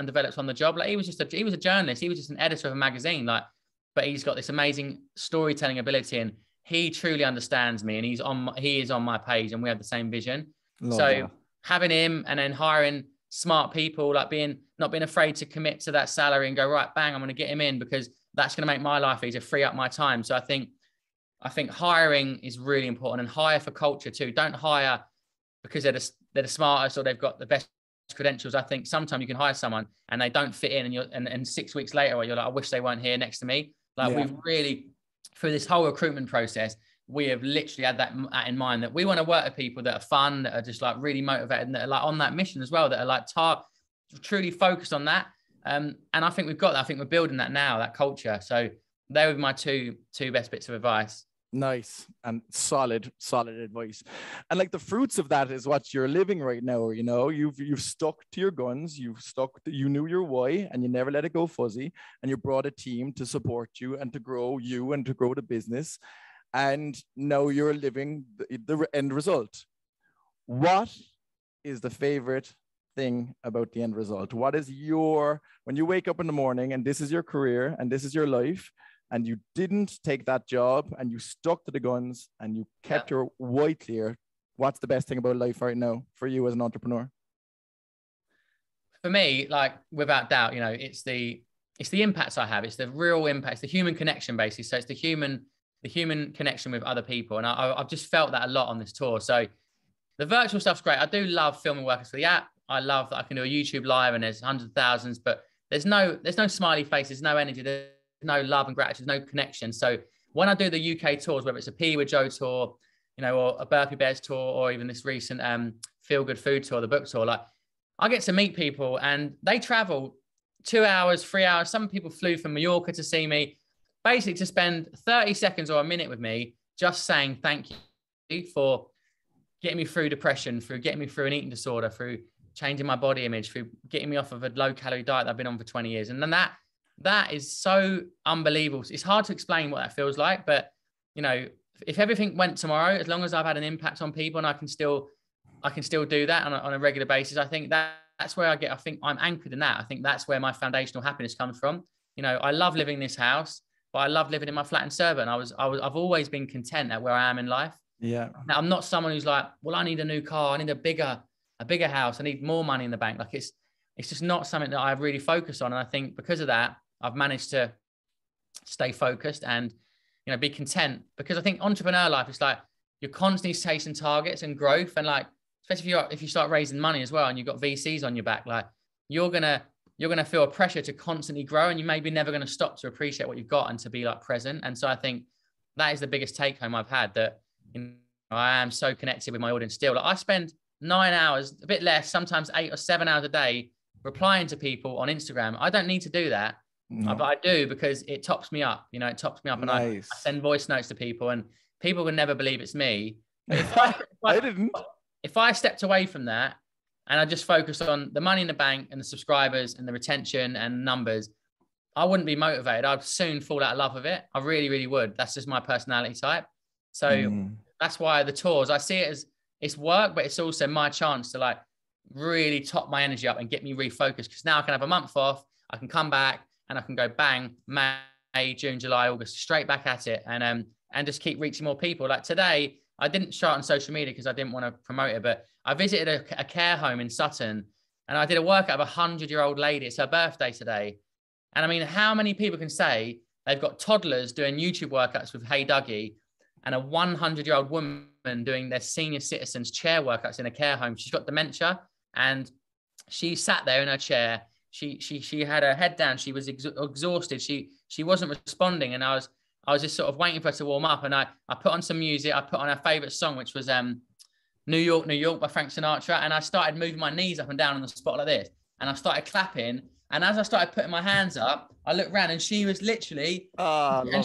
developed on the job. Like, he was a journalist. He was just an editor of a magazine, like, but he's got this amazing storytelling ability, and he truly understands me, and he is on my page, and we have the same vision. Having him, and then hiring smart people, like not being afraid to commit to that salary and go, right, bang, I'm going to get him in, because that's going to make my life easier, free up my time. So I think hiring is really important, and hire for culture too. Don't hire because they're the smartest or they've got the best credentials. I think sometimes you can hire someone and they don't fit in, and 6 weeks later, you're like, I wish they weren't here next to me. Like, we've really, through this whole recruitment process, we have literally had that in mind, that we want to work with people that are fun, that are just like really motivated, and that are like on that mission as well, that are like truly focused on that. And I think we've got that. I think we're building that now, that culture. So they were my two best bits of advice. Nice and solid advice. And like, the fruits of that is what you're living right now. You know, you've stuck to your guns, you knew your why, and you never let it go fuzzy, and you brought a team to support you and to grow you and to grow the business. And now you're living the end result. What is the favorite thing about the end result? What is when you wake up in the morning and this is your career and this is your life, and you didn't take that job and you stuck to the guns and you kept your why clear, what's the best thing about life right now for you as an entrepreneur? For me, like, without doubt, you know, it's the impacts I have. It's the real impact. It's the human connection, basically. So it's the human connection with other people. And I've just felt that a lot on this tour. So the virtual stuff's great. I do love filming workers for the app. I love that I can do a YouTube live and there's hundreds of thousands, but there's no smiley faces, no energy, there's no love and gratitude, no connection. So when I do the UK tours, whether it's a Pee with Joe tour, you know, or a Burpee Bears tour, or even this recent Feel Good Food tour, the book tour, like, I get to meet people and they travel 2 hours, 3 hours. Some people flew from Mallorca to see me, basically to spend 30 seconds or a minute with me, just saying thank you for getting me through depression, through getting me through an eating disorder, through changing my body image, through getting me off of a low calorie diet that I've been on for 20 years. And then that is so unbelievable. It's hard to explain what that feels like, but, you know, if everything went tomorrow, as long as I've had an impact on people and I can still do that on a regular basis, I think that's where I think I'm anchored in that. I think that's where my foundational happiness comes from. You know, I love living in this house, but I love living in my flat in Surbiton. I've always been content at where I am in life. Yeah. Now, I'm not someone who's like, well, I need a new car, I need a bigger house, I need more money in the bank. Like, it's just not something that I really focus on. And I think because of that, I've managed to stay focused and, you know, be content, because I think entrepreneur life is like, you're constantly chasing targets and growth. And like, especially if you start raising money as well, and you've got VCs on your back, like, you're going to feel a pressure to constantly grow, and you maybe never going to stop to appreciate what you've got and to be like present. And so I think that is the biggest take home I've had, that, you know, I am so connected with my audience still. Like, I spend 9 hours, a bit less, sometimes 8 or 7 hours a day replying to people on Instagram. I don't need to do that. No. But I do, because it tops me up. You know, it tops me up. And nice. I send voice notes to people, and people will never believe it's me. If I stepped away from that, and I just focused on the money in the bank and the subscribers and the retention and numbers, I wouldn't be motivated. I'd soon fall out of love with it. I really, really would. That's just my personality type. So that's why the tours, I see it as it's work, but it's also my chance to like really top my energy up and get me refocused. Because now I can have a month off, I can come back and I can go bang, May, June, July, August, straight back at it, and just keep reaching more people. Like today, I didn't share it on social media because I didn't want to promote it, but I visited a care home in Sutton, and I did a workout of a 100-year-old lady. It's her birthday today. And I mean, how many people can say they've got toddlers doing YouTube workouts with Hey Dougie and a 100-year-old woman doing their senior citizens chair workouts in a care home? She's got dementia, and she sat there in her chair. She had her head down. She was exhausted. She wasn't responding. And I was just sort of waiting for her to warm up. And I put on some music. I put on her favorite song, which was New York, New York by Frank Sinatra. And I started moving my knees up and down on the spot like this. And I started clapping. And as I started putting my hands up, I looked around and she was literally, and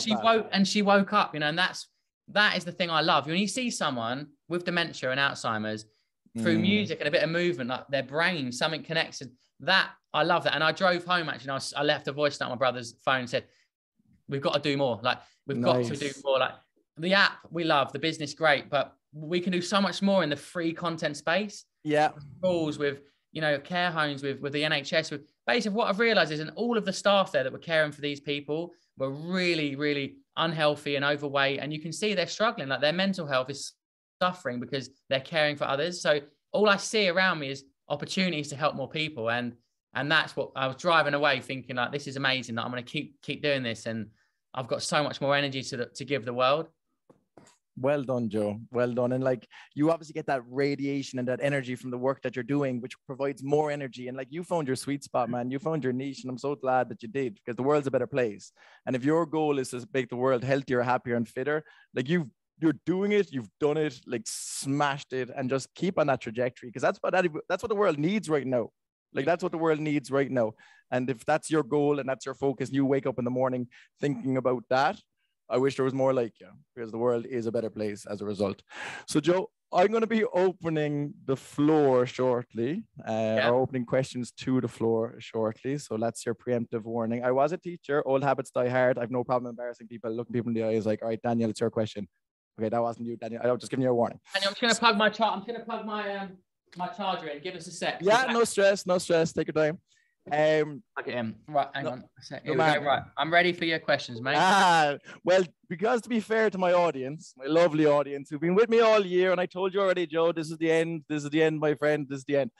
she woke up, you know, and that is the thing I love. When you see someone with dementia and Alzheimer's through music and a bit of movement, like their brain, something connects, that I love that. And I drove home actually, and I left a voice note on my brother's phone and said, we've got to do more. Like we've got to do more. Like the app we love, the business great, but we can do so much more in the free content space. Yeah. Schools with, you know, care homes with the NHS, with basically what I've realized is, and all of the staff there that were caring for these people were really, really unhealthy and overweight. And you can see they're struggling, like their mental health is suffering because they're caring for others. So all I see around me is opportunities to help more people. And that's what I was driving away thinking, like, this is amazing, that I'm going to keep doing this. And I've got so much more energy to give the world. Well done, Joe. Well done. And like, you obviously get that radiation and that energy from the work that you're doing, which provides more energy. And like, you found your sweet spot, man. You found your niche. And I'm so glad that you did, because the world's a better place. And if your goal is to make the world healthier, happier, and fitter, like you're doing it, you've done it, like smashed it, and just keep on that trajectory. Because that's what the world needs right now. Like that's what the world needs right now. And if that's your goal and that's your focus, and you wake up in the morning thinking about that, I wish there was more like you, because the world is a better place as a result. So Joe, I'm going to be opening the floor shortly, or opening questions to the floor shortly. So that's your preemptive warning. I was a teacher, old habits die hard. I've no problem embarrassing people, looking people in the eyes like, all right, Daniel, it's your question. Okay, that wasn't you, Daniel. I'm just giving you a warning. Daniel, I'm just going to plug my chart. I'm going to plug my charger in. Give us a sec. Yeah, no stress. Take your time. Plug it in. Right, hang on a sec. Here we go. Right, I'm ready for your questions, mate. Well, because to be fair to my audience, my lovely audience who've been with me all year, and I told you already, Joe, this is the end. This is the end, my friend. This is the end.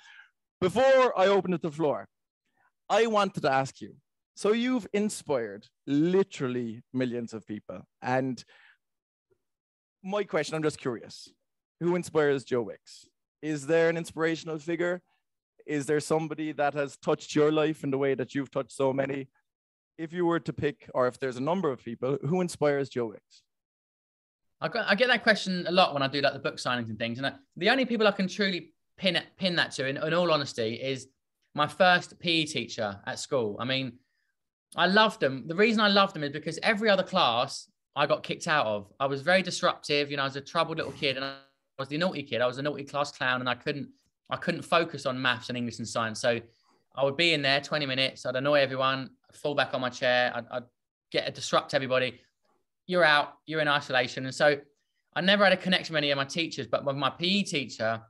Before I open it to the floor, I wanted to ask you. So you've inspired literally millions of people, and my question, I'm just curious, who inspires Joe Wicks? Is there an inspirational figure? Is there somebody that has touched your life in the way that you've touched so many? If you were to pick, or if there's a number of people, who inspires Joe Wicks? I get that question a lot when I do like the book signings and things. And the only people I can truly pin that to, in all honesty, is my first PE teacher at school. I mean, I loved them. The reason I loved them is because every other class I got kicked out of. I was very disruptive. You know, I was a troubled little kid, and I was the naughty kid. I was a naughty class clown, and I couldn't focus on maths and English and science. So I would be in there 20 minutes. I'd annoy everyone, I'd fall back on my chair. I'd disrupt everybody. You're out, you're in isolation. And so I never had a connection with any of my teachers, but with my PE teacher,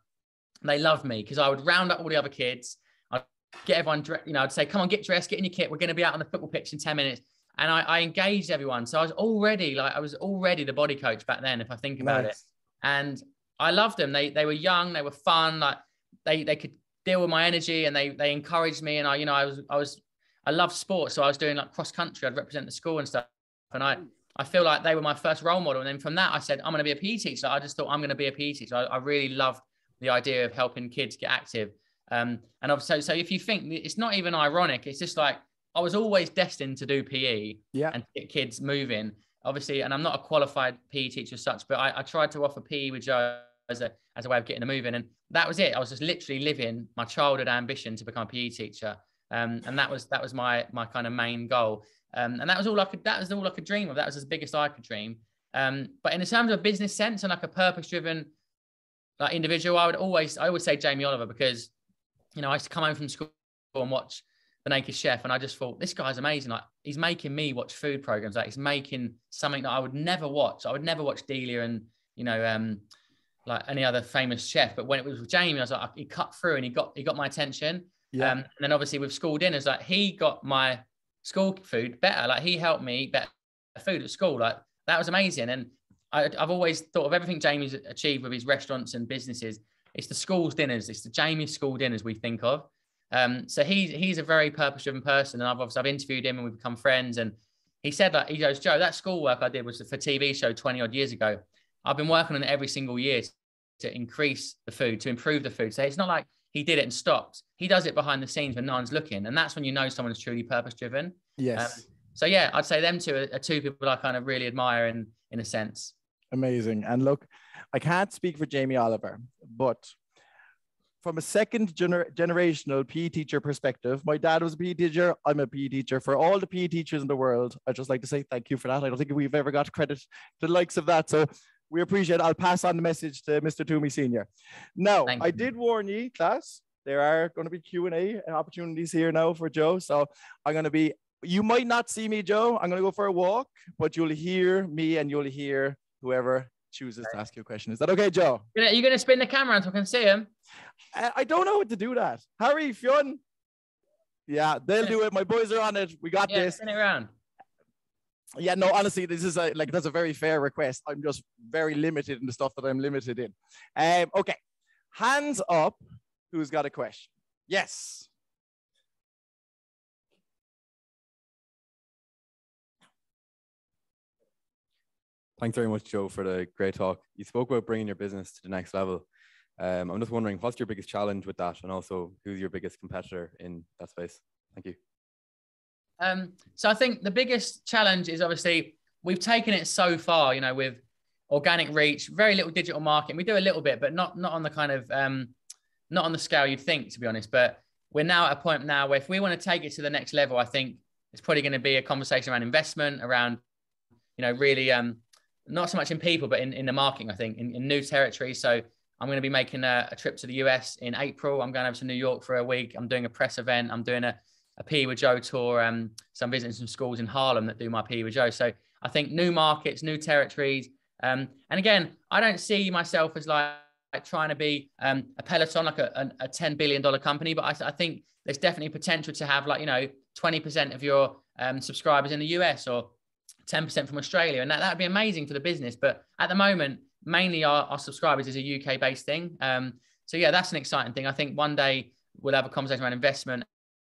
they loved me because I would round up all the other kids. I'd get everyone, you know, I'd say, come on, get dressed, get in your kit. We're going to be out on the football pitch in 10 minutes. And I engaged everyone. So I was already the body coach back then, if I think about it. And I loved them. They were young, they were fun. Like they could deal with my energy, and they encouraged me. And I loved sports. So I was doing like cross country. I'd represent the school and stuff. And I feel like they were my first role model. And then from that, I said, I'm going to be a PE teacher. I just thought I'm going to be a PE teacher. I really loved the idea of helping kids get active. And so if you think, it's not even ironic, it's just like, I was always destined to do PE and get kids moving, obviously. And I'm not a qualified PE teacher as such, but I tried to offer PE with Joe as a way of getting them moving. And that was it. I was just literally living my childhood ambition to become a PE teacher. And that was my kind of main goal. And that was all I could dream of. That was as big as I could dream. But in terms of a business sense and like a purpose driven like individual, I would say Jamie Oliver, because you know, I used to come home from school and watch The Naked Chef, and I just thought, this guy's amazing. Like, he's making me watch food programs. Like, he's making something that I would never watch. I would never watch Delia and, you know, like any other famous chef. But when it was with Jamie, I was like, he cut through and he got my attention. Yeah. And then obviously with school dinners, like, he got my school food better. Like, he helped me eat better food at school. Like, that was amazing. And I've always thought of everything Jamie's achieved with his restaurants and businesses. It's the school's dinners. It's the Jamie school dinners we think of. So he's a very purpose-driven person, and I've interviewed him and we've become friends. And he said that, he goes, Joe, that schoolwork I did was for TV show 20 odd years ago. I've been working on it every single year to increase the food, to improve the food. So it's not like he did it and stopped. He does it behind the scenes when no one's looking, and that's when you know someone is truly purpose-driven. Yes. So yeah, I'd say them two are two people I kind of really admire in a sense. Amazing. And look, I can't speak for Jamie Oliver, but from a second generational PE teacher perspective, my dad was a PE teacher. I'm a PE teacher. For all the PE teachers in the world, I'd just like to say thank you for that. I don't think we've ever got credit to the likes of that. So we appreciate it. I'll pass on the message to Mr. Toomey Senior. Now, I did warn you, class, there are going to be Q&A opportunities here now for Joe. So I'm going to be, you might not see me, Joe. I'm going to go for a walk, but you'll hear me and you'll hear whoever chooses to ask you a question. Is that okay, Joe? Are you going to spin the camera so I can see him? I don't know how to do that. Harry, Fionn. Yeah, they'll do it. My boys are on it. We got this. Spin it around. Yeah, no, honestly, this is that's a very fair request. I'm just very limited in the stuff that I'm limited in. Okay, hands up. Who's got a question? Yes. Thanks very much, Joe, for the great talk. You spoke about bringing your business to the next level. I'm just wondering, what's your biggest challenge with that? And also, who's your biggest competitor in that space? Thank you. So I think the biggest challenge is obviously we've taken it so far, you know, with organic reach, very little digital marketing. We do a little bit, but not on the kind of, not on the scale you'd think, to be honest. But we're now at a point now where if we want to take it to the next level, I think it's probably going to be a conversation around investment, around, you know, really, not so much in people, but in the marketing, I think, in new territory. So I'm going to be making a trip to the US in April. I'm going over to New York for a week. I'm doing a press event. I'm doing a PE with Joe tour. So I'm visiting some schools in Harlem that do my PE with Joe. So I think new markets, new territories. And again, I don't see myself as like trying to be a Peloton, like a $10 billion company, but I think there's definitely potential to have, like, you know, 20% of your subscribers in the US or 10% from Australia. And that would be amazing for the business. But at the moment, mainly our subscribers is a UK based thing. So yeah, that's an exciting thing. I think one day we'll have a conversation around investment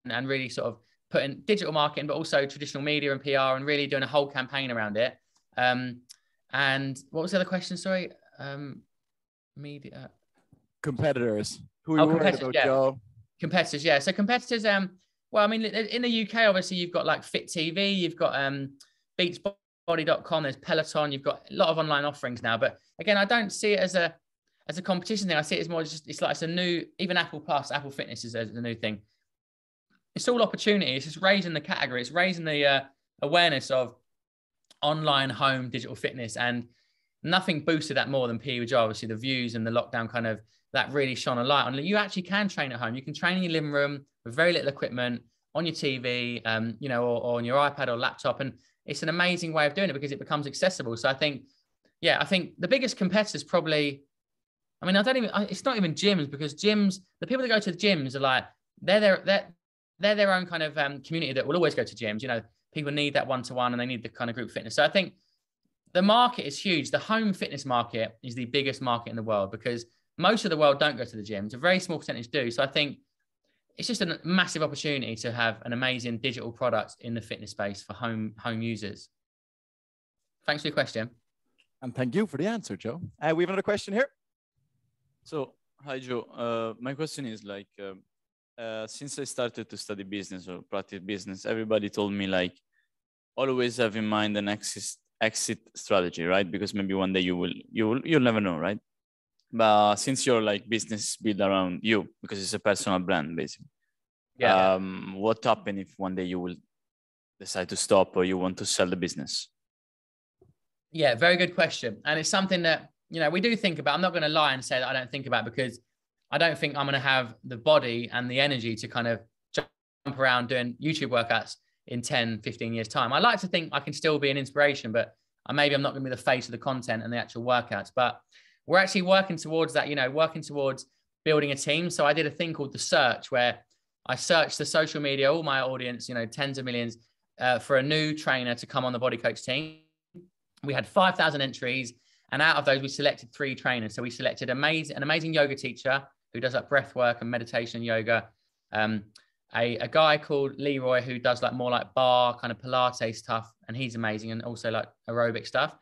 and really sort of put in digital marketing, but also traditional media and PR, and really doing a whole campaign around it. And what was the other question? Sorry. Media. Competitors. Who are you worried about, Joe? Competitors, yeah. So competitors, well, I mean, in the UK, obviously, you've got like Fit TV, you've got beachbody.com, there's Peloton, you've got a lot of online offerings now. But again, I don't see it as a competition thing. I see it as more just, it's like it's a new, even Apple Fitness is a new thing. It's all opportunity. It's just raising the category. It's raising the awareness of online home digital fitness, and nothing boosted that more than PE with Joe. Obviously, the views and the lockdown kind of that really shone a light on. You actually can train at home. You can train in your living room with very little equipment, on your TV, you know, or on your iPad or laptop, and it's an amazing way of doing it because it becomes accessible. So I think the biggest competitors probably, I mean, it's not even gyms, because gyms, the people that go to the gyms are like, they're their own kind of community that will always go to gyms. You know, people need that one-to-one and they need the kind of group fitness. So I think the market is huge. The home fitness market is the biggest market in the world because most of the world don't go to the gyms. A very small percentage do. So I think it's just a massive opportunity to have an amazing digital product in the fitness space for home users. Thanks for your question. And thank you for the answer, Joe. We have another question here. So, hi, Joe. My question is like, since I started to study business or practice business, everybody told me like, always have in mind an exit strategy, right? Because maybe one day you'll never know, right? But since your like business built around you, because it's a personal brand, basically. Yeah. What happens if one day you will decide to stop or you want to sell the business? Yeah, very good question. And it's something that, you know, we do think about. I'm not going to lie and say that I don't think about, because I don't think I'm going to have the body and the energy to kind of jump around doing YouTube workouts in 10, 15 years time. I like to think I can still be an inspiration, but maybe I'm not going to be the face of the content and the actual workouts, but we're actually working towards that, you know, working towards building a team. So I did a thing called The Search, where I searched the social media, all my audience, you know, tens of millions, for a new trainer to come on the Body Coach team. We had 5,000 entries, and out of those, we selected 3 trainers. So we selected an amazing yoga teacher who does like breath work and meditation and yoga. A guy called Leroy who does like more like bar kind of Pilates stuff, and he's amazing, and also like aerobic stuff.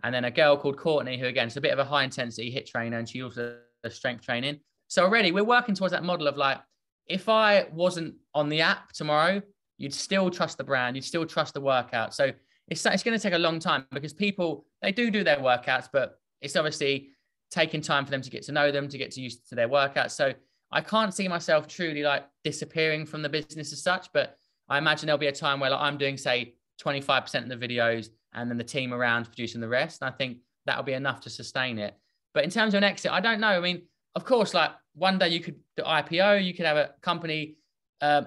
And then a girl called Courtney, who again is a bit of a high intensity HIIT trainer, and she also does strength training. So already we're working towards that model of like, if I wasn't on the app tomorrow, you'd still trust the brand, you'd still trust the workout. So it's going to take a long time, because people, they do their workouts, but it's obviously taking time for them to get to know them, to get to used to their workouts. So I can't see myself truly like disappearing from the business as such, but I imagine there'll be a time where like I'm doing, say, 25% of the videos and then the team around producing the rest. And I think that'll be enough to sustain it. But in terms of an exit, I don't know. I mean, of course, like one day you could do IPO, you could have a company,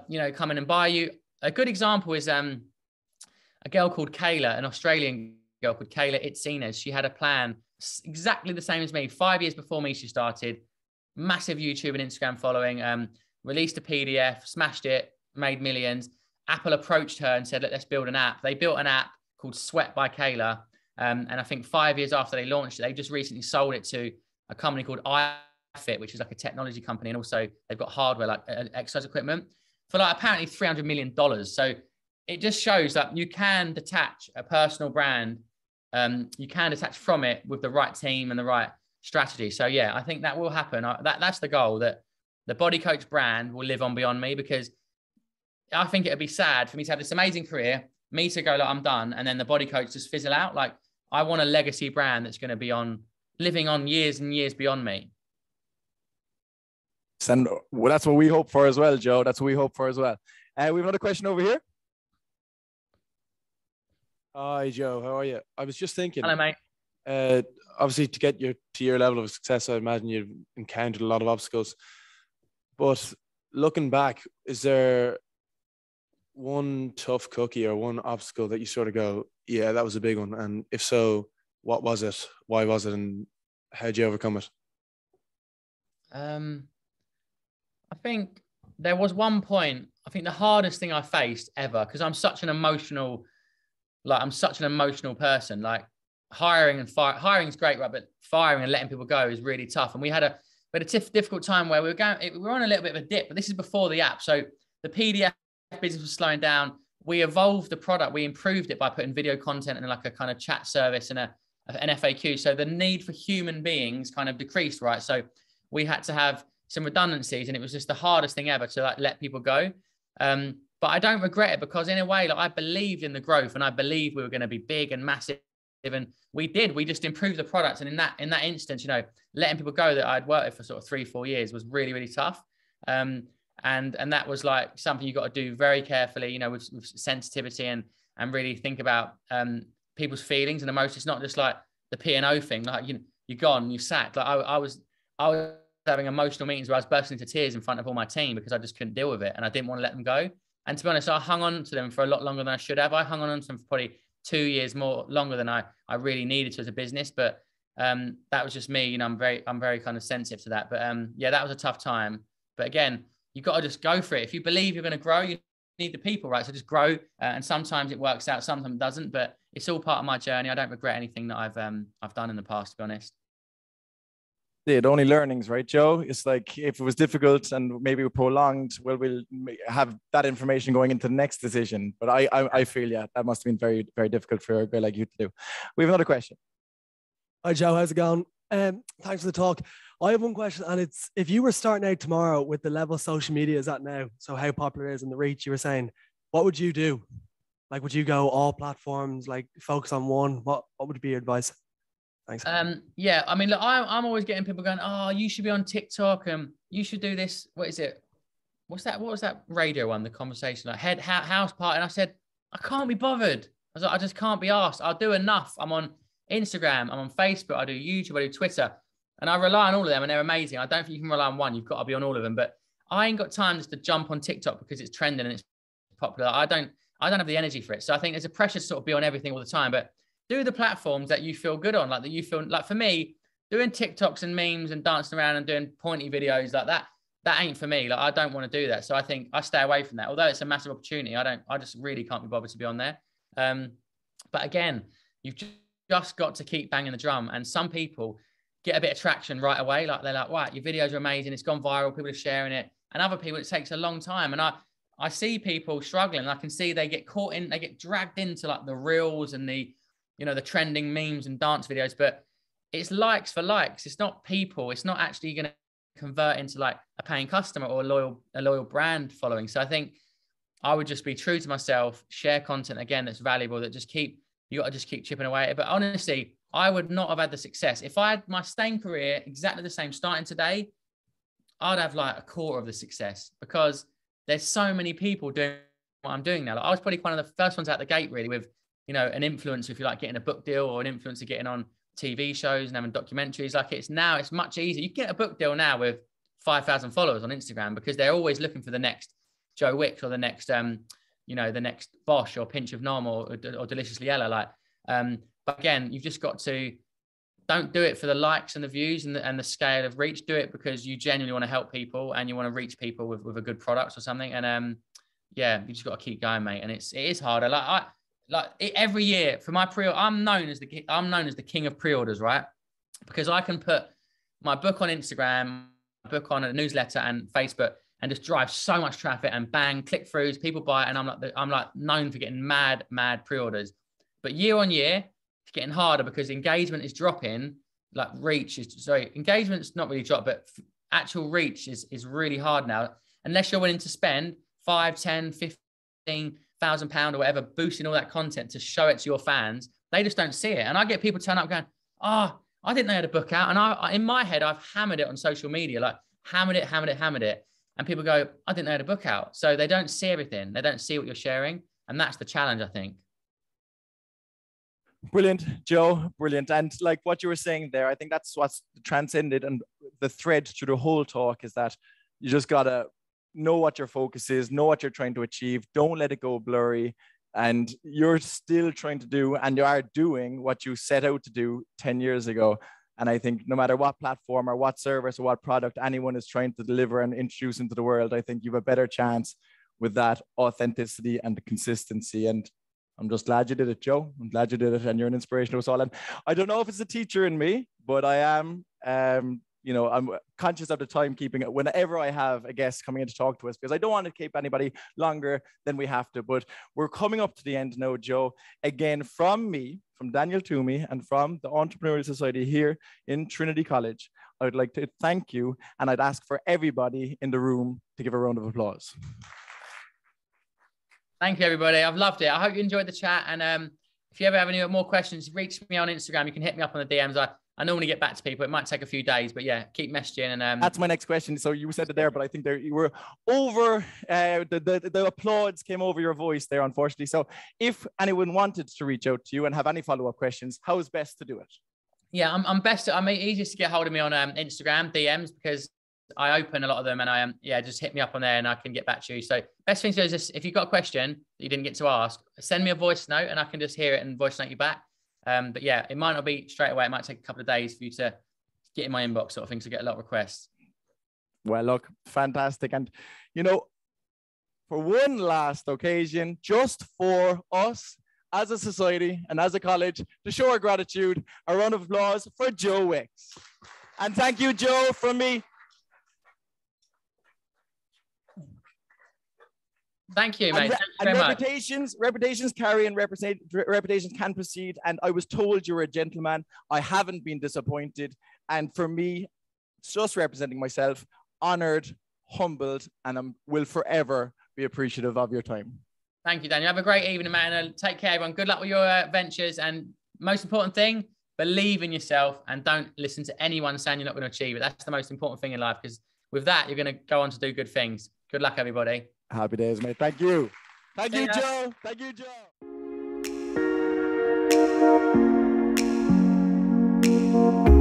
you know, come in and buy you. A good example is a girl called Kayla, an Australian girl called Kayla Itzines. She had a plan exactly the same as me. 5 years before me, she started. Massive YouTube and Instagram following, released a PDF, smashed it, made millions. Apple approached her and said, let's build an app. They built an app called Sweat by Kayla. And I think 5 years after they launched it, they just recently sold it to a company called iFit, which is like a technology company. And also they've got hardware, like exercise equipment, for like apparently $300 million. So it just shows that you can detach a personal brand. You can detach from it with the right team and the right strategy. So yeah, I think that will happen. That's the goal, that the Body Coach brand will live on beyond me, because I think it'd be sad for me to have this amazing career, me to go like I'm done, and then the Body Coach just fizzle out. Like, I want a legacy brand that's going to be living on years and years beyond me. And well, that's what we hope for as well, Joe. That's what we hope for as well. We have another question over here. Hi, Joe. How are you? I was just thinking. Hello, mate. Obviously, to get to your level of success, I imagine you've encountered a lot of obstacles. But looking back, is there one tough cookie or one obstacle that you sort of go, yeah, that was a big one? And if so, what was it? Why was it? And how did you overcome it? I think there was one point, I think the hardest thing I faced ever, because I'm such an emotional person. Like, hiring and hiring is great, right? But firing and letting people go is really tough. And we had a difficult time where we were on a little bit of a dip, but this is before the app. So the PDF business was slowing down. We evolved the product. We improved it by putting video content and like a kind of chat service and an FAQ. So the need for human beings kind of decreased, right? So we had to have some redundancies, and it was just the hardest thing ever to like let people go. But I don't regret it, because in a way, like, I believed in the growth, and I believed we were going to be big and massive. And we just improved the product. And in that instance, you know, letting people go that I'd worked with for sort of 3-4 years was really, really tough. And that was like something you got to do very carefully, you know, with sensitivity and really think about people's feelings and emotions. It's not just like the P&O thing, like, you know, you're gone, you're sacked. Like I was having emotional meetings where I was bursting into tears in front of all my team because I just couldn't deal with it, and I didn't want to let them go. And to be honest, I hung on to them for a lot longer than I should have. I hung on to them for probably 2 years more longer than I really needed to as a business. But that was just me. You know, I'm very kind of sensitive to that. But yeah, that was a tough time. But again, you've got to just go for it. If you believe you're going to grow, you need the people, right? So just grow. And sometimes it works out, sometimes it doesn't. But it's all part of my journey. I don't regret anything that I've done in the past, to be honest. The only learnings, right, Joe? It's like, if it was difficult and maybe prolonged, well, we'll have that information going into the next decision. But I feel, yeah, that must have been very, very difficult for a guy like you to do. We have another question. Hi, Joe. How's it going? Thanks for the talk. I have one question, and it's, if you were starting out tomorrow with the level social media is at now, so how popular it is and the reach you were saying, what would you do? Like, would you go all platforms, like focus on one? What would be your advice? Thanks. Yeah, I mean, look, I'm always getting people going, oh, you should be on TikTok, and you should do this. What is it? What was that radio one? The conversation, like house party. And I said, I can't be bothered. I was like, I just can't be asked. I'll do enough. I'm on Instagram. I'm on Facebook. I do YouTube. I do Twitter. And I rely on all of them and they're amazing. I don't think you can rely on one. You've got to be on all of them. But I ain't got time just to jump on TikTok because it's trending and it's popular. I don't have the energy for it. So I think there's a pressure to sort of be on everything all the time. But do the platforms that you feel good on, like that you feel like. For me, doing TikToks and memes and dancing around and doing pointy videos like that ain't for me. Like, I don't want to do that. So I think I stay away from that. Although it's a massive opportunity, I just really can't be bothered to be on there. But again, you've just got to keep banging the drum. And some people get a bit of traction right away. Like, they're like, wow, your videos are amazing. It's gone viral. People are sharing it. And other people, it takes a long time. And I see people struggling. I can see they get dragged into like the reels and the trending memes and dance videos, but it's likes for likes. It's not people. It's not actually going to convert into like a paying customer or a loyal brand following. So I think I would just be true to myself, share content again that's valuable, that you got to just keep chipping away at it. But honestly, I would not have had the success if I had my same career, exactly the same, starting today. I'd have like a quarter of the success, because there's so many people doing what I'm doing now. Like, I was probably one of the first ones out the gate, really, with, an influencer, if you like, getting a book deal, or an influencer getting on TV shows and having documentaries. Like, it's much easier. You can get a book deal now with 5,000 followers on Instagram, because they're always looking for the next Joe Wicks or the next, the next Bosch or Pinch of Nom or Deliciously Ella. Like, but again, you've just got to, don't do it for the likes and the views and the scale of reach. Do it because you genuinely want to help people and you want to reach people with a good product or something. And you just got to keep going, mate. And it is harder. Every year for my pre-order, I'm known as the king of pre-orders, right? Because I can put my book on Instagram, book on a newsletter and Facebook, and just drive so much traffic and bang, click-throughs, people buy it, and I'm like known for getting mad pre-orders. But year on year, it's getting harder because engagement is dropping. Like, engagement's not really dropped, but actual reach is really hard now. Unless you're willing to spend 5, 10, 15,000 pounds or whatever, boosting all that content to show it to your fans, they just don't see it. And I get people turn up going, I didn't know you had a book out. And I in my head, I've hammered it on social media, like hammered it. And people go, I didn't know you had a book out. So they don't see everything. They don't see what you're sharing. And that's the challenge, I think. Brilliant, Joe. Brilliant. And like what you were saying there, I think that's what's transcended, and the thread through the whole talk is that you just got to know what your focus is, know what you're trying to achieve. Don't let it go blurry. And you're still trying to do, and you are doing what you set out to do 10 years ago. And I think no matter what platform or what service or what product anyone is trying to deliver and introduce into the world, I think you have a better chance with that authenticity and the consistency. And I'm just glad you did it, Joe. I'm glad you did it, and you're an inspiration to us all. And I don't know if it's a teacher in me, but I am, I'm conscious of the timekeeping whenever I have a guest coming in to talk to us, because I don't want to keep anybody longer than we have to. But we're coming up to the end now, Joe. Again, from me, from Daniel Toomey, and from the Entrepreneurial Society here in Trinity College, I would like to thank you, and I'd ask for everybody in the room to give a round of applause. Thank you, everybody. I've loved it. I hope you enjoyed the chat. And if you ever have any more questions, reach me on Instagram. You can hit me up on the DMs. I normally get back to people. It might take a few days, but yeah, keep messaging. And that's my next question. So you said it there, but I think you were over, the applause came over your voice there, unfortunately. So if anyone wanted to reach out to you and have any follow-up questions, how is best to do it? Yeah, I'm easiest to get hold of me on Instagram DMs, because I open a lot of them, and just hit me up on there and I can get back to you. So best thing to do is just, if you've got a question that you didn't get to ask, send me a voice note and I can just hear it and voice note you back. But yeah, it might not be straight away. It might take a couple of days for you to get in my inbox, sort of thing, to get a lot of requests. Well, look, fantastic. And, for one last occasion, just for us as a society and as a college, to show our gratitude, a round of applause for Joe Wicks. And thank you, Joe, from me. Thank you, mate. Thank you very much. Reputations carry and reputations can proceed. And I was told you were a gentleman. I haven't been disappointed. And for me, just representing myself, honored, humbled, and I will forever be appreciative of your time. Thank you, Daniel. Have a great evening, man. Take care, everyone. Good luck with your ventures. And most important thing, believe in yourself and don't listen to anyone saying you're not going to achieve it. That's the most important thing in life, because with that, you're going to go on to do good things. Good luck, everybody. Happy days, mate. Thank you. Thank you, Joe. Thank you, Joe.